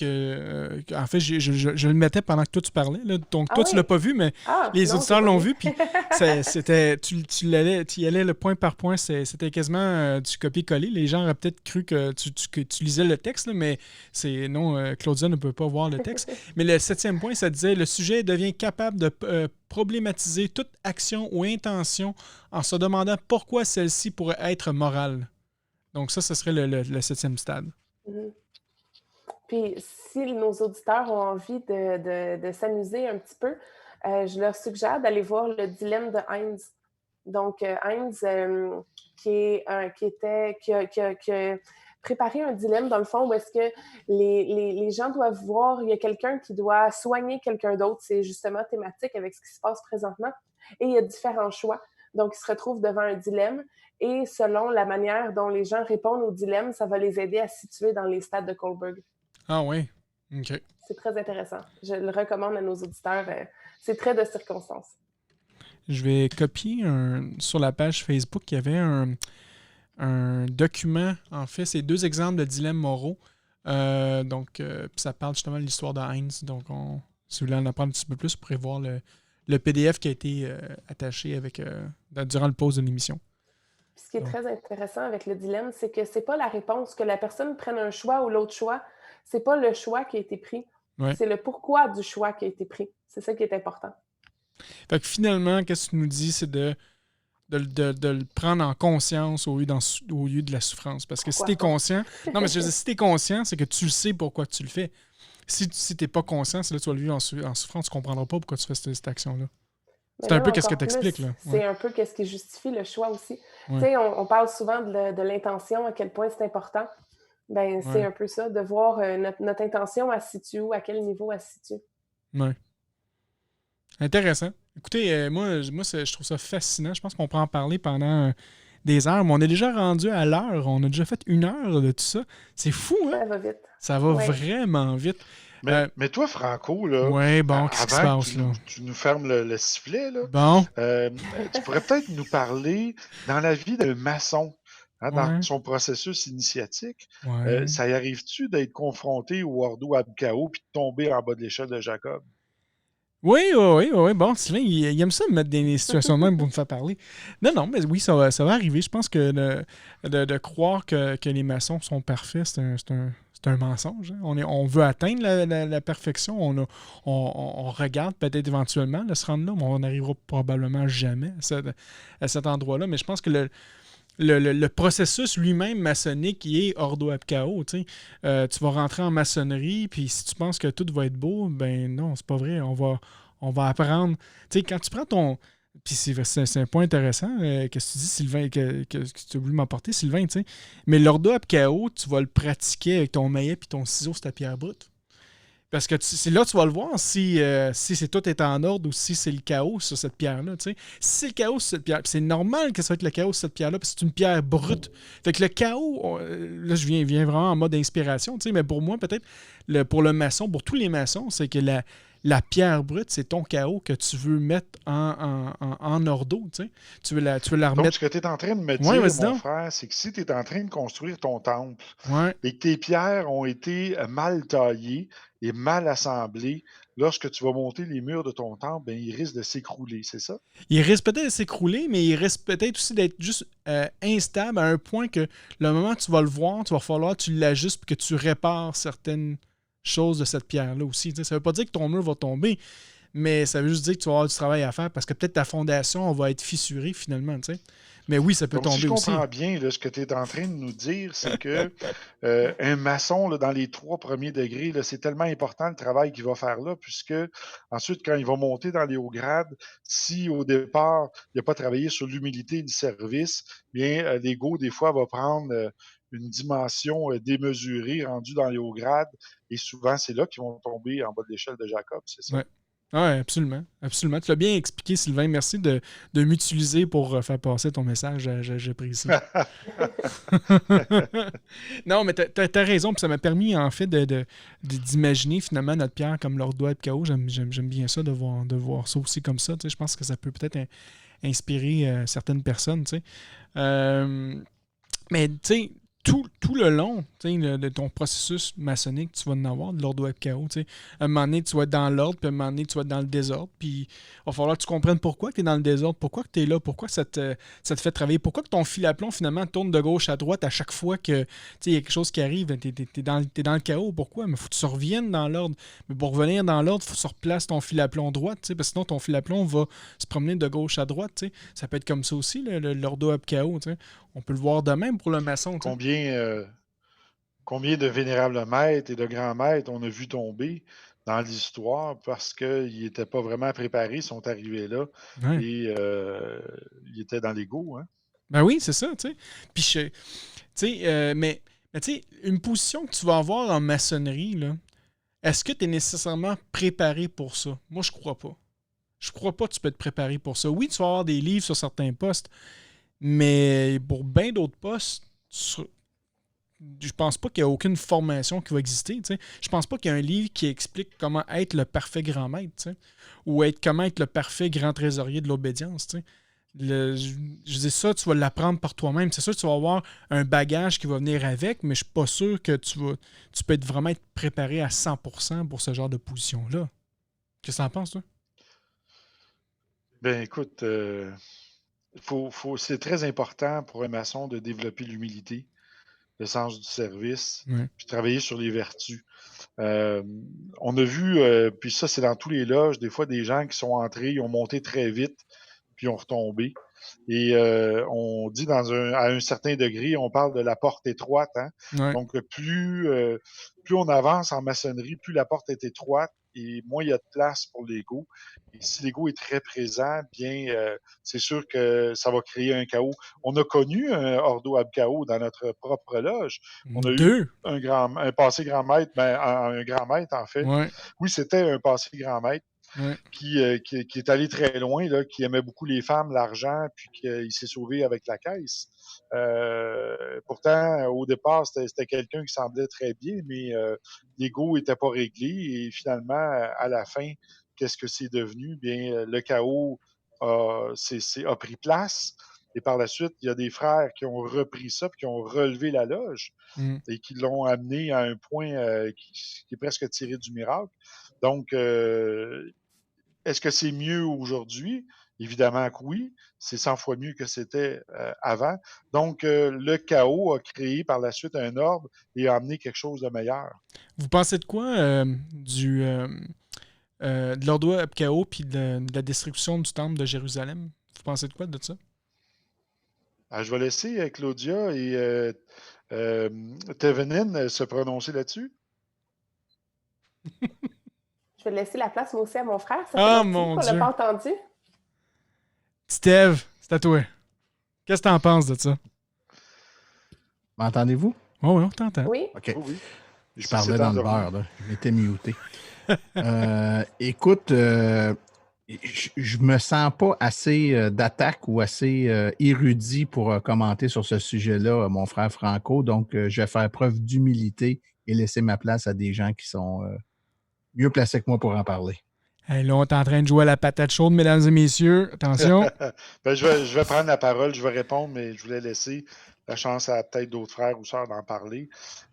en fait, je le mettais pendant que toi tu parlais. Là. Donc, toi, tu l'as pas vu, mais les auditeurs l'ont vu. Puis, tu y allais le point par point. C'était quasiment du copier-coller. Les gens auraient peut-être cru que tu lisais le texte, là, mais non, Claudia ne peut pas voir le texte. Mais le 7e point, ça disait « Le sujet devient capable de problématiser toute action ou intention en se demandant pourquoi celle-ci pourrait être morale. » Donc ça, ce serait le 7e stade. Mm-hmm. Puis, si nos auditeurs ont envie de s'amuser un petit peu, je leur suggère d'aller voir le dilemme de Heinz. Donc, Heinz, qui a préparé un dilemme, dans le fond, où est-ce que les gens doivent voir, il y a quelqu'un qui doit soigner quelqu'un d'autre. C'est justement thématique avec ce qui se passe présentement. Et il y a différents choix. Donc, ils se retrouvent devant un dilemme. Et selon la manière dont les gens répondent au dilemme, ça va les aider à se situer dans les stades de Kohlberg. Ah oui? OK. C'est très intéressant. Je le recommande à nos auditeurs. C'est très de circonstance. Je vais copier sur la page Facebook, il y avait un document, en fait, c'est 2 exemples de dilemmes moraux. Donc, ça parle justement de l'histoire de Heinz. Donc, si vous voulez en apprendre un petit peu plus, vous pourrez voir le PDF qui a été attaché durant le pause de l'émission. Ce qui est très intéressant avec le dilemme, c'est que c'est pas la réponse, que la personne prenne un choix ou l'autre choix. C'est pas le choix qui a été pris. Ouais. C'est le pourquoi du choix qui a été pris. C'est ça qui est important. Fait que finalement, qu'est-ce que tu nous dis, c'est de de le prendre en conscience au lieu de la souffrance. Parce que si tu es conscient... Non, mais je veux dire, si tu es conscient, c'est que tu le sais pourquoi tu le fais. Si tu n'es pas conscient, c'est là que tu vas le vivre en souffrance, tu ne comprendras pas pourquoi tu fais cette action-là. C'est un peu qu'est-ce que tu expliques, là. C'est un peu qu'est-ce qui justifie le choix aussi. Tu sais, on parle souvent de l'intention, à quel point c'est important. Ben, c'est un peu ça, de voir notre intention, elle se situe où, à quel niveau elle se situe. Oui. Intéressant. Écoutez, moi je trouve ça fascinant. Je pense qu'on peut en parler pendant des heures, mais on est déjà rendu à l'heure. On a déjà fait 1 heure de tout ça. C'est fou, hein? Ça va vite. Ça va vraiment vite. Mais toi, Franco, là, ouais, bon, qu'est-ce qui se avant passe, que là? tu nous fermes le sifflet, là, Bon. tu pourrais peut-être nous parler dans la vie d'un maçon, hein, dans son processus initiatique. Ça y arrive-tu d'être confronté au Ordo Abkao puis de tomber en bas de l'échelle de Jacob? Oui. Bon, Sylvain, il aime ça me mettre dans des situations de même pour me faire parler. Non, mais oui, ça va arriver. Je pense que de croire que les maçons sont parfaits, c'est un mensonge. Hein. On veut atteindre la perfection. On regarde peut-être éventuellement de se rendre là, mais on n'arrivera probablement jamais à cet endroit-là. Mais je pense que le processus lui-même maçonnique, il est Ordo Abkao. Tu vas rentrer en maçonnerie, puis si tu penses que tout va être beau, ben non, c'est pas vrai. On va apprendre. Tu sais, quand tu prends ton... Puis c'est un point intéressant que tu dis, Sylvain, que tu as voulu m'apporter, Sylvain, tu sais. Mais l'Ordo Abkao, tu vas le pratiquer avec ton maillet puis ton ciseau sur ta pierre brute. Parce que c'est là que tu vas le voir si tout est en ordre ou si c'est le chaos sur cette pierre-là. Si c'est le chaos sur cette pierre, c'est normal que ça va être le chaos sur cette pierre-là parce que c'est une pierre brute. Fait que le chaos, là je viens vraiment en mode inspiration, mais pour moi, peut-être, pour le maçon, pour tous les maçons, c'est que la pierre brute, c'est ton chaos que tu veux mettre en ordo. Tu veux la remettre. Donc, ce que tu es en train de me dire, mon frère, c'est que si tu es en train de construire ton temple et que tes pierres ont été mal taillées et mal assemblées, lorsque tu vas monter les murs de ton temple, ben, ils risquent de s'écrouler, c'est ça? Il risque peut-être de s'écrouler, mais il risque peut-être aussi d'être juste instable à un point que le moment que tu vas le voir, tu vas falloir que tu l'ajustes et que tu répares certaines choses de cette pierre-là aussi. Ça ne veut pas dire que ton mur va tomber, mais ça veut juste dire que tu vas avoir du travail à faire parce que peut-être ta fondation va être fissurée finalement. Mais oui, ça peut tomber aussi. Si je comprends bien, là, ce que tu es en train de nous dire, c'est que un maçon, là, dans les 3 premiers degrés, là, c'est tellement important le travail qu'il va faire là, puisque ensuite, quand il va monter dans les hauts grades, si au départ, il n'a pas travaillé sur l'humilité et le service, bien, l'ego, des fois, va prendre une dimension démesurée rendue dans les hauts grades, et souvent, c'est là qu'ils vont tomber en bas de l'échelle de Jacob, c'est ça? Ouais. Oui, absolument. Absolument. Tu l'as bien expliqué, Sylvain. Merci de m'utiliser pour faire passer ton message. J'apprécie. Non, mais tu as raison. Puis ça m'a permis, en fait, d'imaginer finalement notre pierre comme l'Ordo Abkao. J'aime bien ça, de voir ça aussi comme ça. Je pense que ça peut peut-être inspirer certaines personnes. Mais, tu sais, tout le long de ton processus maçonnique, tu vas en avoir de l'Ordo Abkao. À un moment donné, tu vas être dans l'ordre, puis à un moment donné, tu vas être dans le désordre. Puis il va falloir que tu comprennes pourquoi tu es dans le désordre, pourquoi tu es là, pourquoi ça te fait travailler, pourquoi que ton fil à plomb, finalement, tourne de gauche à droite à chaque fois que il y a quelque chose qui arrive. Tu es dans le chaos. Pourquoi? Mais il faut que tu reviennes dans l'ordre. Mais pour revenir dans l'ordre, il faut que tu replaces ton fil à plomb droite, parce que sinon, ton fil à plomb va se promener de gauche à droite. Ça peut être comme ça aussi, l'Ordo Abkao. On peut le voir de même pour le maçon. Combien de vénérables maîtres et de grands maîtres on a vu tomber dans l'histoire parce qu'ils n'étaient pas vraiment préparés, ils sont arrivés là et ils étaient dans l'ego. Hein? Ben oui, c'est ça. Puis, mais une position que tu vas avoir en maçonnerie, là, est-ce que tu es nécessairement préparé pour ça? Moi, je crois pas. Je crois pas que tu peux être préparé pour ça. Oui, tu vas avoir des livres sur certains postes, mais pour bien d'autres postes, je pense pas qu'il y a aucune formation qui va exister. Je pense pas qu'il y a un livre qui explique comment être le parfait grand maître, ou comment être le parfait grand trésorier de l'obédience. Je dis ça, tu vas l'apprendre par toi-même. C'est sûr que tu vas avoir un bagage qui va venir avec, mais je suis pas sûr que tu peux vraiment être préparé à 100% pour ce genre de position-là. Qu'est-ce que tu en penses, toi? Ben écoute, c'est très important pour un maçon de développer l'humilité, le sens du service, puis travailler sur les vertus. On a vu, puis ça, c'est dans tous les loges, des fois des gens qui sont entrés, ils ont monté très vite, puis ils ont retombé. Et on dit à un certain degré, on parle de la porte étroite. Hein? Ouais. Donc, plus on avance en maçonnerie, plus la porte est étroite et moins il y a de place pour l'ego. Et si l'ego est très présent, bien, c'est sûr que ça va créer un chaos. On a connu un Ordo ab chaos dans notre propre loge. On a eu un passé grand maître, un grand maître, en fait. Ouais. Oui, c'était un passé grand maître. Ouais. Qui est allé très loin, là, qui aimait beaucoup les femmes, l'argent, puis qu'il s'est sauvé avec la caisse. Pourtant, au départ, c'était quelqu'un qui semblait très bien, mais l'ego n'était pas réglé. Et finalement, à la fin, qu'est-ce que c'est devenu? Bien, le chaos a pris place. Et par la suite, il y a des frères qui ont repris ça, puis qui ont relevé la loge et qui l'ont amené à un point qui est presque tiré du miracle. Donc, est-ce que c'est mieux aujourd'hui? Évidemment que oui. C'est 100 fois mieux que c'était avant. Donc, le chaos a créé par la suite un ordre et a amené quelque chose de meilleur. Vous pensez de quoi de l'Ordo ab chaos puis de la destruction du temple de Jérusalem? Vous pensez de quoi de ça? Alors, je vais laisser Claudia et Tevenin se prononcer là-dessus. Je vais laisser la place, moi aussi, à mon frère. Ça Ah, fait mon qu'on Dieu! l'a pas entendu. Steve, c'est à toi. Qu'est-ce que t'en penses de ça? M'entendez-vous? Oh, oui, on t'entend. Oui. OK. Oui. Je parlais dans le beurre, là. Je m'étais muté. Écoute, je me sens pas assez d'attaque ou assez érudit pour commenter sur ce sujet-là, mon frère Franco. Donc, je vais faire preuve d'humilité et laisser ma place à des gens qui sont mieux placés que moi pour en parler. Hey, là, on est en train de jouer à la patate chaude, mesdames et messieurs. Attention. Ben, je vais prendre la parole, je vais répondre, mais je voulais laisser la chance à peut-être d'autres frères ou sœurs d'en parler.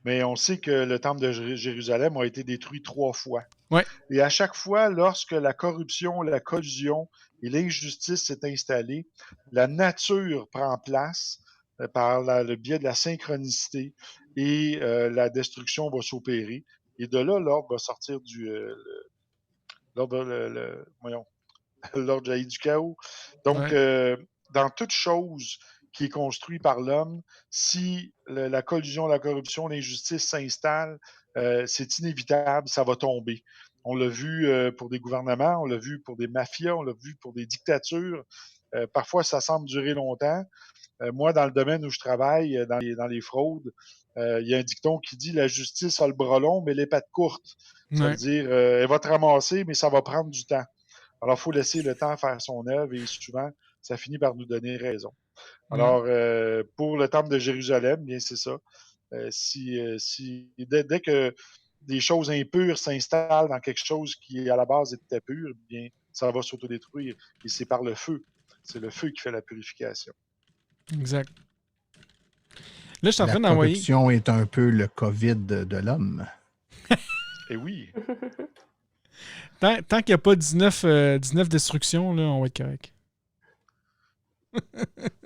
Mais on sait que le temple de Jérusalem a été détruit 3 fois. Ouais. Et à chaque fois, lorsque la corruption, la collusion et l'injustice s'est installée, la nature prend place par le biais de la synchronicité et la destruction va s'opérer. Et de là, l'ordre va sortir l'ordre jaillit du chaos. Donc, dans toute chose qui est construite par l'homme, si la collusion, la corruption, l'injustice s'installe, c'est inévitable, ça va tomber. On l'a vu pour des gouvernements, on l'a vu pour des mafias, on l'a vu pour des dictatures. Parfois, ça semble durer longtemps. Moi, dans le domaine où je travaille, dans les fraudes, il y a un dicton qui dit « La justice a le bras long, mais les pattes courtes ». Ça veut dire elle va te ramasser, mais ça va prendre du temps. Alors, il faut laisser le temps faire son œuvre et souvent, ça finit par nous donner raison. Alors, pour le temple de Jérusalem, bien, c'est ça. Dès que des choses impures s'installent dans quelque chose qui, à la base, était pur, bien, ça va s'autodétruire. Et c'est par le feu. C'est le feu qui fait la purification. Exact. Là, je suis en train La d'envoyer. La corruption est un peu le COVID de l'homme. Eh oui. Tant qu'il n'y a pas 19 destructions, là, on va être correct.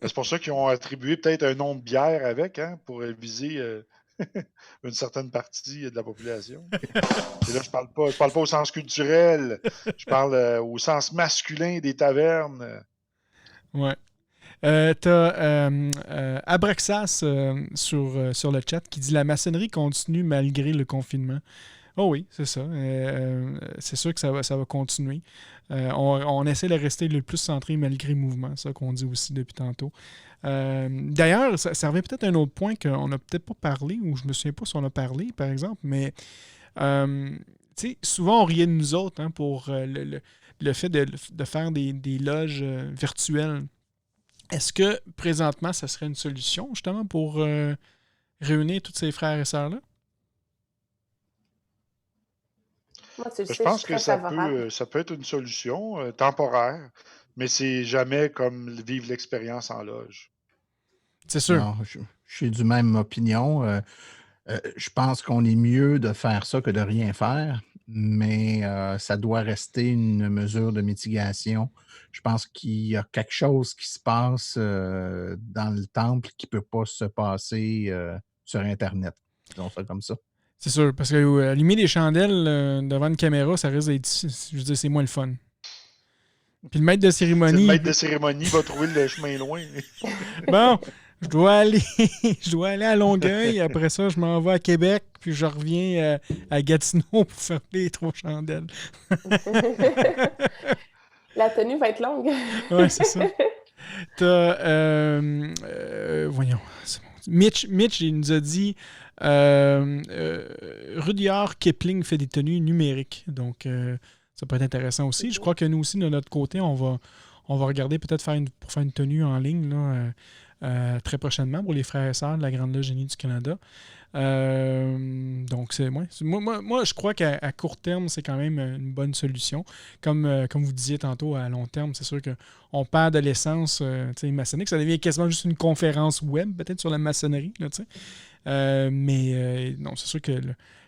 C'est pour ça qu'ils ont attribué peut-être un nom de bière avec, hein, pour viser une certaine partie de la population. Et là, je parle pas au sens culturel, je parle au sens masculin des tavernes. Ouais. T'as Abraxas sur le chat qui dit « La maçonnerie continue malgré le confinement ». Oh oui, c'est ça. C'est sûr que ça va continuer. On essaie de rester le plus centré malgré le mouvement, ça qu'on dit aussi depuis tantôt. D'ailleurs, ça revient peut-être à un autre point qu'on n'a peut-être pas parlé, ou je me souviens pas si on a parlé, par exemple, mais souvent on riait de nous autres pour le fait de faire des loges virtuelles. Est-ce que présentement, ça serait une solution justement pour réunir tous ces frères et sœurs-là? Moi, Je pense que ça peut être une solution temporaire, mais c'est jamais comme vivre l'expérience en loge. C'est sûr. Non, je suis du même opinion. Je pense qu'on est mieux de faire ça que de rien faire, mais ça doit rester une mesure de mitigation. Je pense qu'il y a quelque chose qui se passe dans le temple qui ne peut pas se passer sur Internet. Disons ça comme ça. C'est sûr, parce que allumer des chandelles devant une caméra, ça risque d'être... Je veux dire, c'est moins le fun. Puis le maître de cérémonie... Le maître de cérémonie va trouver le chemin loin. Bon, je dois aller à Longueuil. Après ça, je m'en vais à Québec. Puis je reviens à Gatineau pour faire les 3 chandelles. La tenue va être longue. Ouais, c'est ça. Voyons. C'est bon. Mitch, il nous a dit Rudyard Kipling fait des tenues numériques. Donc, ça peut être intéressant aussi. Je crois que nous aussi, de notre côté, on va regarder peut-être pour faire une tenue en ligne là, très prochainement pour les frères et sœurs de la Grande Loge Génie du Canada. Donc, moi, je crois qu'à court terme, c'est quand même une bonne solution. Comme vous disiez tantôt, à long terme, c'est sûr qu'on perd de l'essence maçonnique. Ça devient quasiment juste une conférence web, peut-être, sur la maçonnerie. Là, mais non, c'est sûr que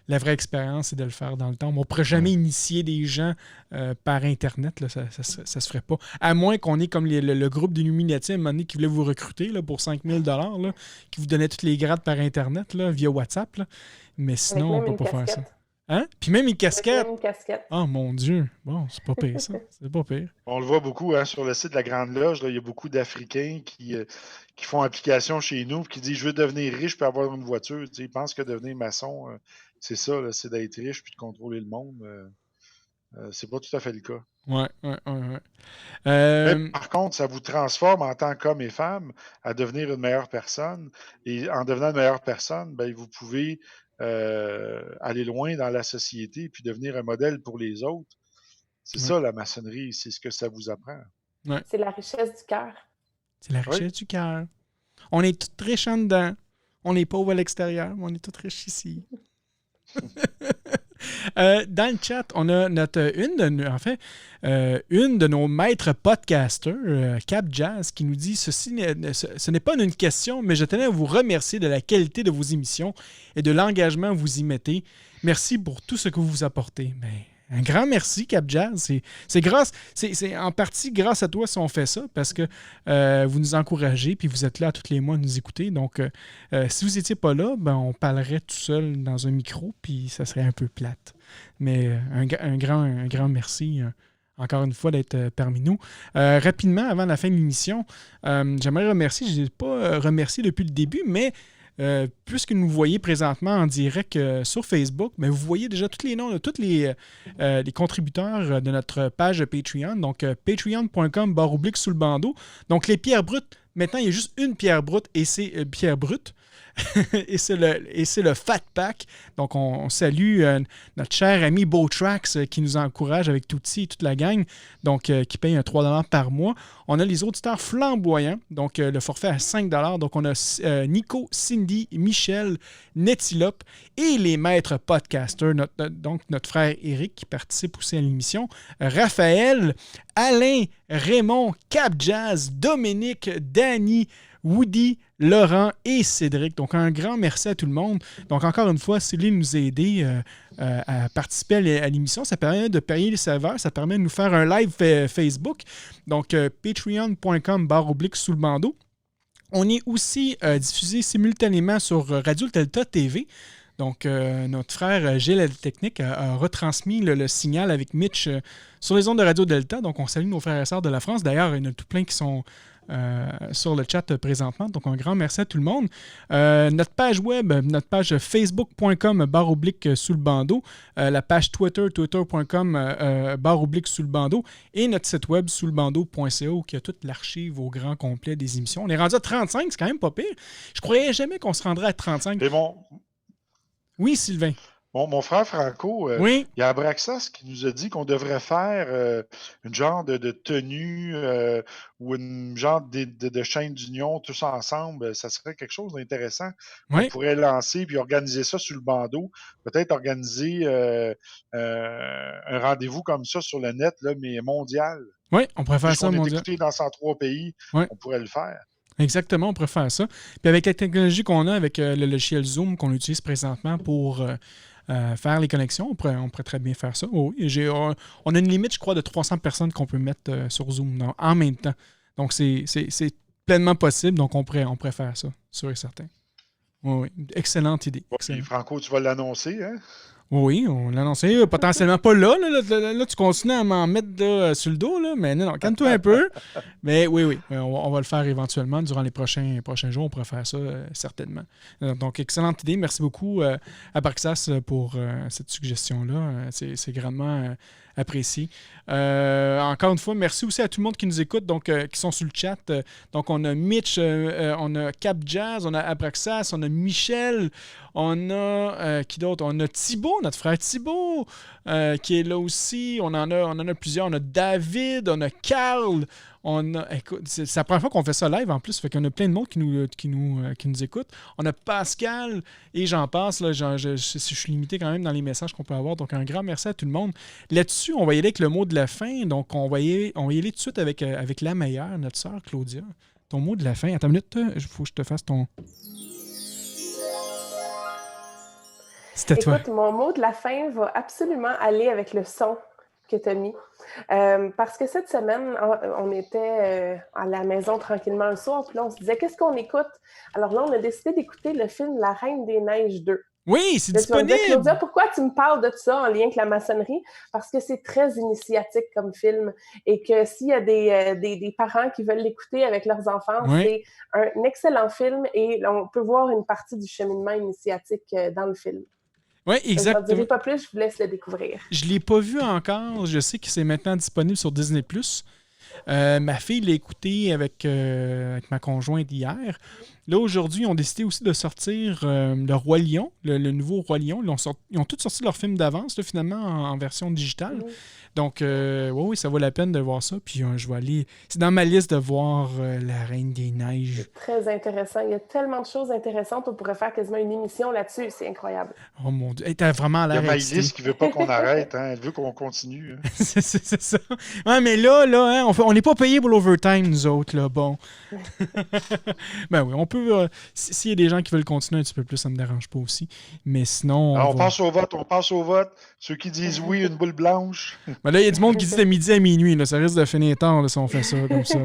la vraie expérience, c'est de le faire dans le temps. On ne pourrait jamais initier des gens par Internet. Là, ça se ferait pas. À moins qu'on ait comme le groupe d'Illuminati à un moment donné qui voulait vous recruter là, pour 5 000 $, qui vous donnait tous les grades par Internet, là, via WhatsApp. Là. Mais sinon, on ne peut pas faire ça. Hein? Puis même une casquette. Oh mon Dieu. Bon, c'est pas pire, ça. C'est pas pire. On le voit beaucoup sur le site de la Grande Loge. Là, il y a beaucoup d'Africains qui font application chez nous et qui disent « Je veux devenir riche pour avoir une voiture. » Ils pensent que devenir maçon, c'est ça, là, c'est d'être riche puis de contrôler le monde. C'est pas tout à fait le cas. Ouais. Mais par contre, ça vous transforme en tant qu'homme et femme à devenir une meilleure personne. Et en devenant une meilleure personne, ben, vous pouvez aller loin dans la société puis devenir un modèle pour les autres. C'est ça, la maçonnerie. C'est ce que ça vous apprend. Ouais. C'est la richesse du cœur. C'est la richesse du cœur. On est tous riches en dedans. On est pauvres à l'extérieur, mais on est tous riches ici. Dans le chat, on a une de nos maîtres podcasters, Cap Jazz, qui nous dit ce n'est pas une question, mais je tenais à vous remercier de la qualité de vos émissions et de l'engagement que vous y mettez. Merci pour tout ce que vous apportez. Mais un grand merci, Cap Jazz. C'est en partie grâce à toi si on fait ça, parce que vous nous encouragez puis vous êtes là tous les mois à nous écouter. Donc, si vous n'étiez pas là, ben, on parlerait tout seul dans un micro puis ça serait un peu plate. Mais un grand merci, encore une fois, d'être parmi nous. Rapidement, avant la fin de l'émission, j'aimerais remercier, je ne l'ai pas remercié depuis le début, mais puisque nous voyez présentement en direct sur Facebook, mais vous voyez déjà tous les noms de tous les contributeurs de notre page Patreon. Donc, patreon.com/sous le bandeau. Donc, les pierres brutes, maintenant, il y a juste une pierre brute et c'est pierre brute. et c'est le Fat Pack. Donc, on salue notre cher ami Beautrax qui nous encourage avec Touti et toute la gang, donc qui paye un 3 $ par mois. On a les auditeurs flamboyants, donc le forfait à 5 $. Donc, on a Nico, Cindy, Michel, Netilope et les maîtres podcasters, donc notre frère Eric qui participe aussi à l'émission, Raphaël, Alain, Raymond, Cap Jazz, Dominique, Danny, Woody, Laurent et Cédric. Donc, un grand merci à tout le monde. Donc, encore une fois, c'est lui qui nous a aidés à participer à l'émission. Ça permet de payer les serveurs. Ça permet de nous faire un live Facebook. Donc, patreon.com/sous le bandeau. On est aussi diffusé simultanément sur Radio Delta TV. Donc, notre frère Gilles Technique a retransmis le signal avec Mitch sur les ondes de Radio Delta. Donc, on salue nos frères et sœurs de la France. D'ailleurs, il y en a tout plein qui sont sur le chat présentement. Donc, un grand merci à tout le monde. Notre page web, notre page facebook.com/sous le bandeau, la page Twitter, twitter.com/sous le bandeau et notre site web souslebandeau.ca où il y a toute l'archive au grand complet des émissions. On est rendu à 35, c'est quand même pas pire. Je croyais jamais qu'on se rendrait à 35. Et bon... Oui, Sylvain. Mon frère Franco, oui? Il y a Abraxas qui nous a dit qu'on devrait faire une genre de tenue ou une genre de chaîne d'union tous ensemble. Ça serait quelque chose d'intéressant. Oui. On pourrait lancer puis organiser ça sur le bandeau. Peut-être organiser un rendez-vous comme ça sur le net, là, mais mondial. Oui, on pourrait faire ça mondial. On est écouté dans 103 pays, oui. On pourrait le faire. Exactement, on pourrait faire ça. Puis avec la technologie qu'on a, avec le logiciel Zoom qu'on utilise présentement pour faire les connexions, on pourrait très bien faire ça. Oh, oui, on a une limite, je crois, de 300 personnes qu'on peut mettre sur Zoom en même temps. Donc, c'est pleinement possible. Donc, on pourrait faire ça, sûr et certain. Oui, excellente idée. Excellent. Franco, tu vas l'annoncer, hein? Oui, on l'a annoncé. Potentiellement pas là. Là, tu continues à m'en mettre là, sur le dos, là, mais non, calme-toi un peu. Mais oui, on va le faire éventuellement durant les prochains jours. On pourra faire ça certainement. Donc, excellente idée. Merci beaucoup à Barxas pour cette suggestion-là. C'est grandement apprécié. Encore une fois, merci aussi à tout le monde qui nous écoute, donc qui sont sur le chat. Donc, on a Mitch, on a Cap Jazz, on a Abraxas, on a Michel, on a qui d'autre? On a Thibaut, notre frère Thibaut, qui est là aussi. On en a plusieurs. On a David, on a Carl. Écoute, c'est la première fois qu'on fait ça live en plus, fait qu'on a plein de monde qui nous écoute. On a Pascal et j'en passe. Là, je suis limité quand même dans les messages qu'on peut avoir. Donc, un grand merci à tout le monde. Là-dessus, on va y aller avec le mot de la fin. Donc, on va y aller tout de suite avec la meilleure, notre sœur Claudia. Ton mot de la fin. Attends une minute, il faut que je te fasse ton... C'était toi. Écoute, mon mot de la fin va absolument aller avec le son que tu as mis. Parce que cette semaine, on était à la maison tranquillement le soir, puis là, on se disait, qu'est-ce qu'on écoute? Alors là, on a décidé d'écouter le film La Reine des Neiges 2. Oui, c'est disponible! Tu vas me dire, Claudia, pourquoi tu me parles de ça en lien avec la maçonnerie? Parce que c'est très initiatique comme film et que s'il y a des parents qui veulent l'écouter avec leurs enfants, c'est un excellent film et on peut voir une partie du cheminement initiatique dans le film. Oui, exactement. Je n'en dirai pas plus, je vous laisse le découvrir. Je ne l'ai pas vu encore. Je sais que c'est maintenant disponible sur Disney+. Ma fille l'a écouté avec ma conjointe hier. Là, aujourd'hui, ils ont décidé aussi de sortir le Roi Lion, le nouveau Roi Lion. Ils ont tous sorti leur film d'avance, là, finalement, en version digitale. Mmh. Donc, oui, ça vaut la peine de voir ça. Puis, je vais aller... C'est dans ma liste de voir La Reine des Neiges. C'est très intéressant. Il y a tellement de choses intéressantes. On pourrait faire quasiment une émission là-dessus. C'est incroyable. Oh mon Dieu. Hey, t'as vraiment l'air... Il y a Maïlis qui veut pas qu'on arrête. Hein. Elle veut qu'on continue. Hein. c'est ça. Ouais, mais là hein, on n'est pas payé pour l'overtime, nous autres. Là. Bon. Ben oui, on peut... S'il y a des gens qui veulent continuer un petit peu plus, ça me dérange pas aussi. Mais sinon... Alors, on passe au vote. Ceux qui disent oui, une boule blanche. Ben là, il y a du monde qui dit de midi à minuit. Là. Ça risque de finir tard là, si on fait ça comme ça.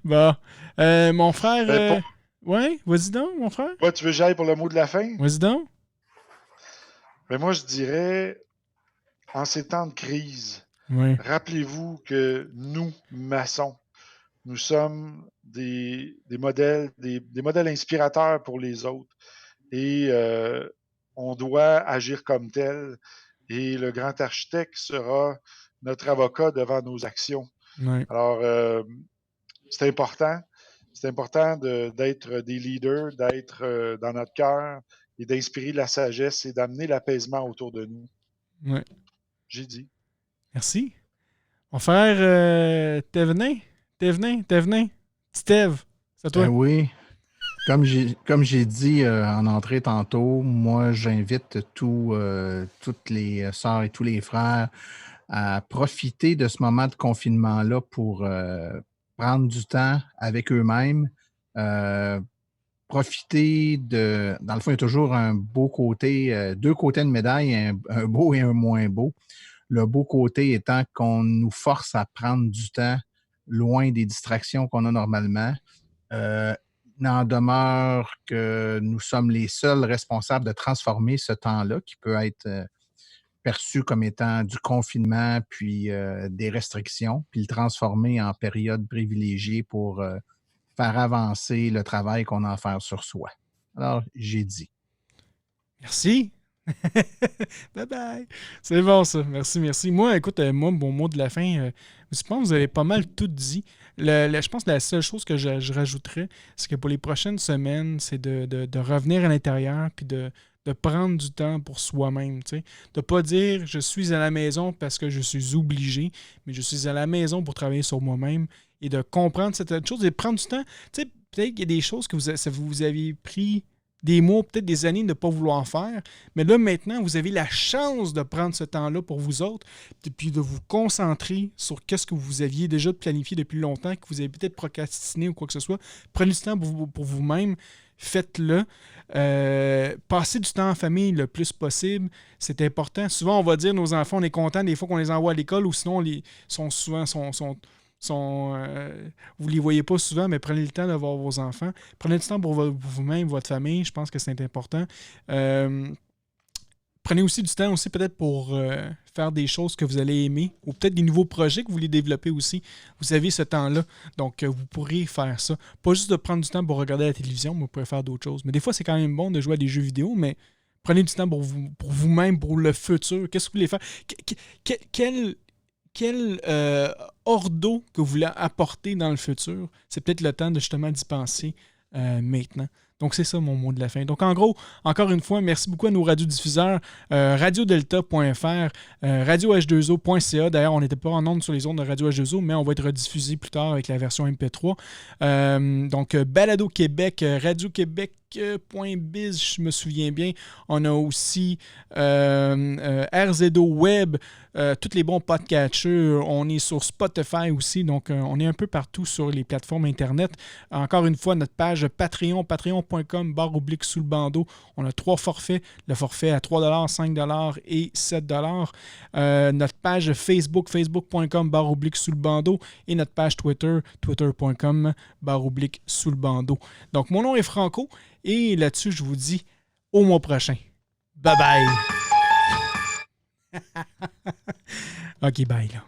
Bon. Mon frère... Ouais, vas-y donc, mon frère. Ouais, tu veux que j'aille pour le mot de la fin? Vas-y donc. Ben moi, je dirais, en ces temps de crise, rappelez-vous que nous, maçons, nous sommes des modèles, des modèles inspirateurs pour les autres. Et on doit agir comme tel. Et le grand architecte sera notre avocat devant nos actions. Ouais. Alors, c'est important. C'est important d'être des leaders, d'être dans notre cœur et d'inspirer de la sagesse et d'amener l'apaisement autour de nous. Ouais. J'ai dit. Merci. Mon frère Thévenin. Petit Thève, c'est à toi. Oui. Comme j'ai dit en entrée tantôt, moi, j'invite toutes les sœurs et tous les frères à profiter de ce moment de confinement-là pour prendre du temps avec eux-mêmes. Profiter de... Dans le fond, il y a toujours un beau côté, deux côtés de médaille, un beau et un moins beau. Le beau côté étant qu'on nous force à prendre du temps loin des distractions qu'on a normalement. N'en demeure que nous sommes les seuls responsables de transformer ce temps-là qui peut être perçu comme étant du confinement puis des restrictions, puis le transformer en période privilégiée pour faire avancer le travail qu'on a à faire sur soi. Alors, j'ai dit. Merci. Bye-bye. C'est bon, ça. Merci. Moi, écoute, mon mot de la fin, je pense que vous avez pas mal tout dit. Je pense que la seule chose que je rajouterais, c'est que pour les prochaines semaines, c'est de revenir à l'intérieur puis de prendre du temps pour soi-même. De ne pas dire « je suis à la maison parce que je suis obligé », mais « je suis à la maison pour travailler sur moi-même » et de comprendre cette chose et de prendre du temps. Peut-être qu'il y a des choses que vous avez pris des mois, peut-être des années de ne pas vouloir faire, mais là, maintenant, vous avez la chance de prendre ce temps-là pour vous autres, puis de vous concentrer sur qu'est-ce que vous aviez déjà planifié depuis longtemps, que vous avez peut-être procrastiné ou quoi que ce soit. Prenez du temps pour vous-même, faites-le. Passez du temps en famille le plus possible, c'est important. Souvent, on va dire, nos enfants, on est content des fois qu'on les envoie à l'école, ou sinon, sont vous les voyez pas souvent, mais prenez le temps de voir vos enfants. Prenez du temps pour vous-même, votre famille. Je pense que c'est important. Prenez aussi du temps aussi peut-être pour faire des choses que vous allez aimer ou peut-être des nouveaux projets que vous voulez développer aussi. Vous avez ce temps-là, donc vous pourrez faire ça. Pas juste de prendre du temps pour regarder la télévision, mais vous pourrez faire d'autres choses. Mais des fois, c'est quand même bon de jouer à des jeux vidéo, mais prenez du temps pour vous-même, pour le futur. Qu'est-ce que vous voulez faire? Quel ordo que vous voulez apporter dans le futur? C'est peut-être le temps de justement d'y penser maintenant. Donc, c'est ça mon mot de la fin. Donc, en gros, encore une fois, merci beaucoup à nos radiodiffuseurs, radiodelta.fr, radioh2o.ca. D'ailleurs, on n'était pas en ondes sur les ondes de Radio H2O, mais on va être rediffusé plus tard avec la version MP3. Donc, Balado Québec, Radio-Québec.biz, je me souviens bien. On a aussi RZO Web, tous les bons podcatchers. On est sur Spotify aussi, donc on est un peu partout sur les plateformes Internet. Encore une fois, notre page Patreon, patreon.com/sous le bandeau. On a 3 forfaits. Le forfait à 3$, 5$ et 7$. Notre page Facebook, facebook.com/sous le bandeau. Et notre page Twitter, twitter.com/sous le bandeau. Donc, mon nom est Franco. Et là-dessus, je vous dis au mois prochain. Bye bye! OK, bye là.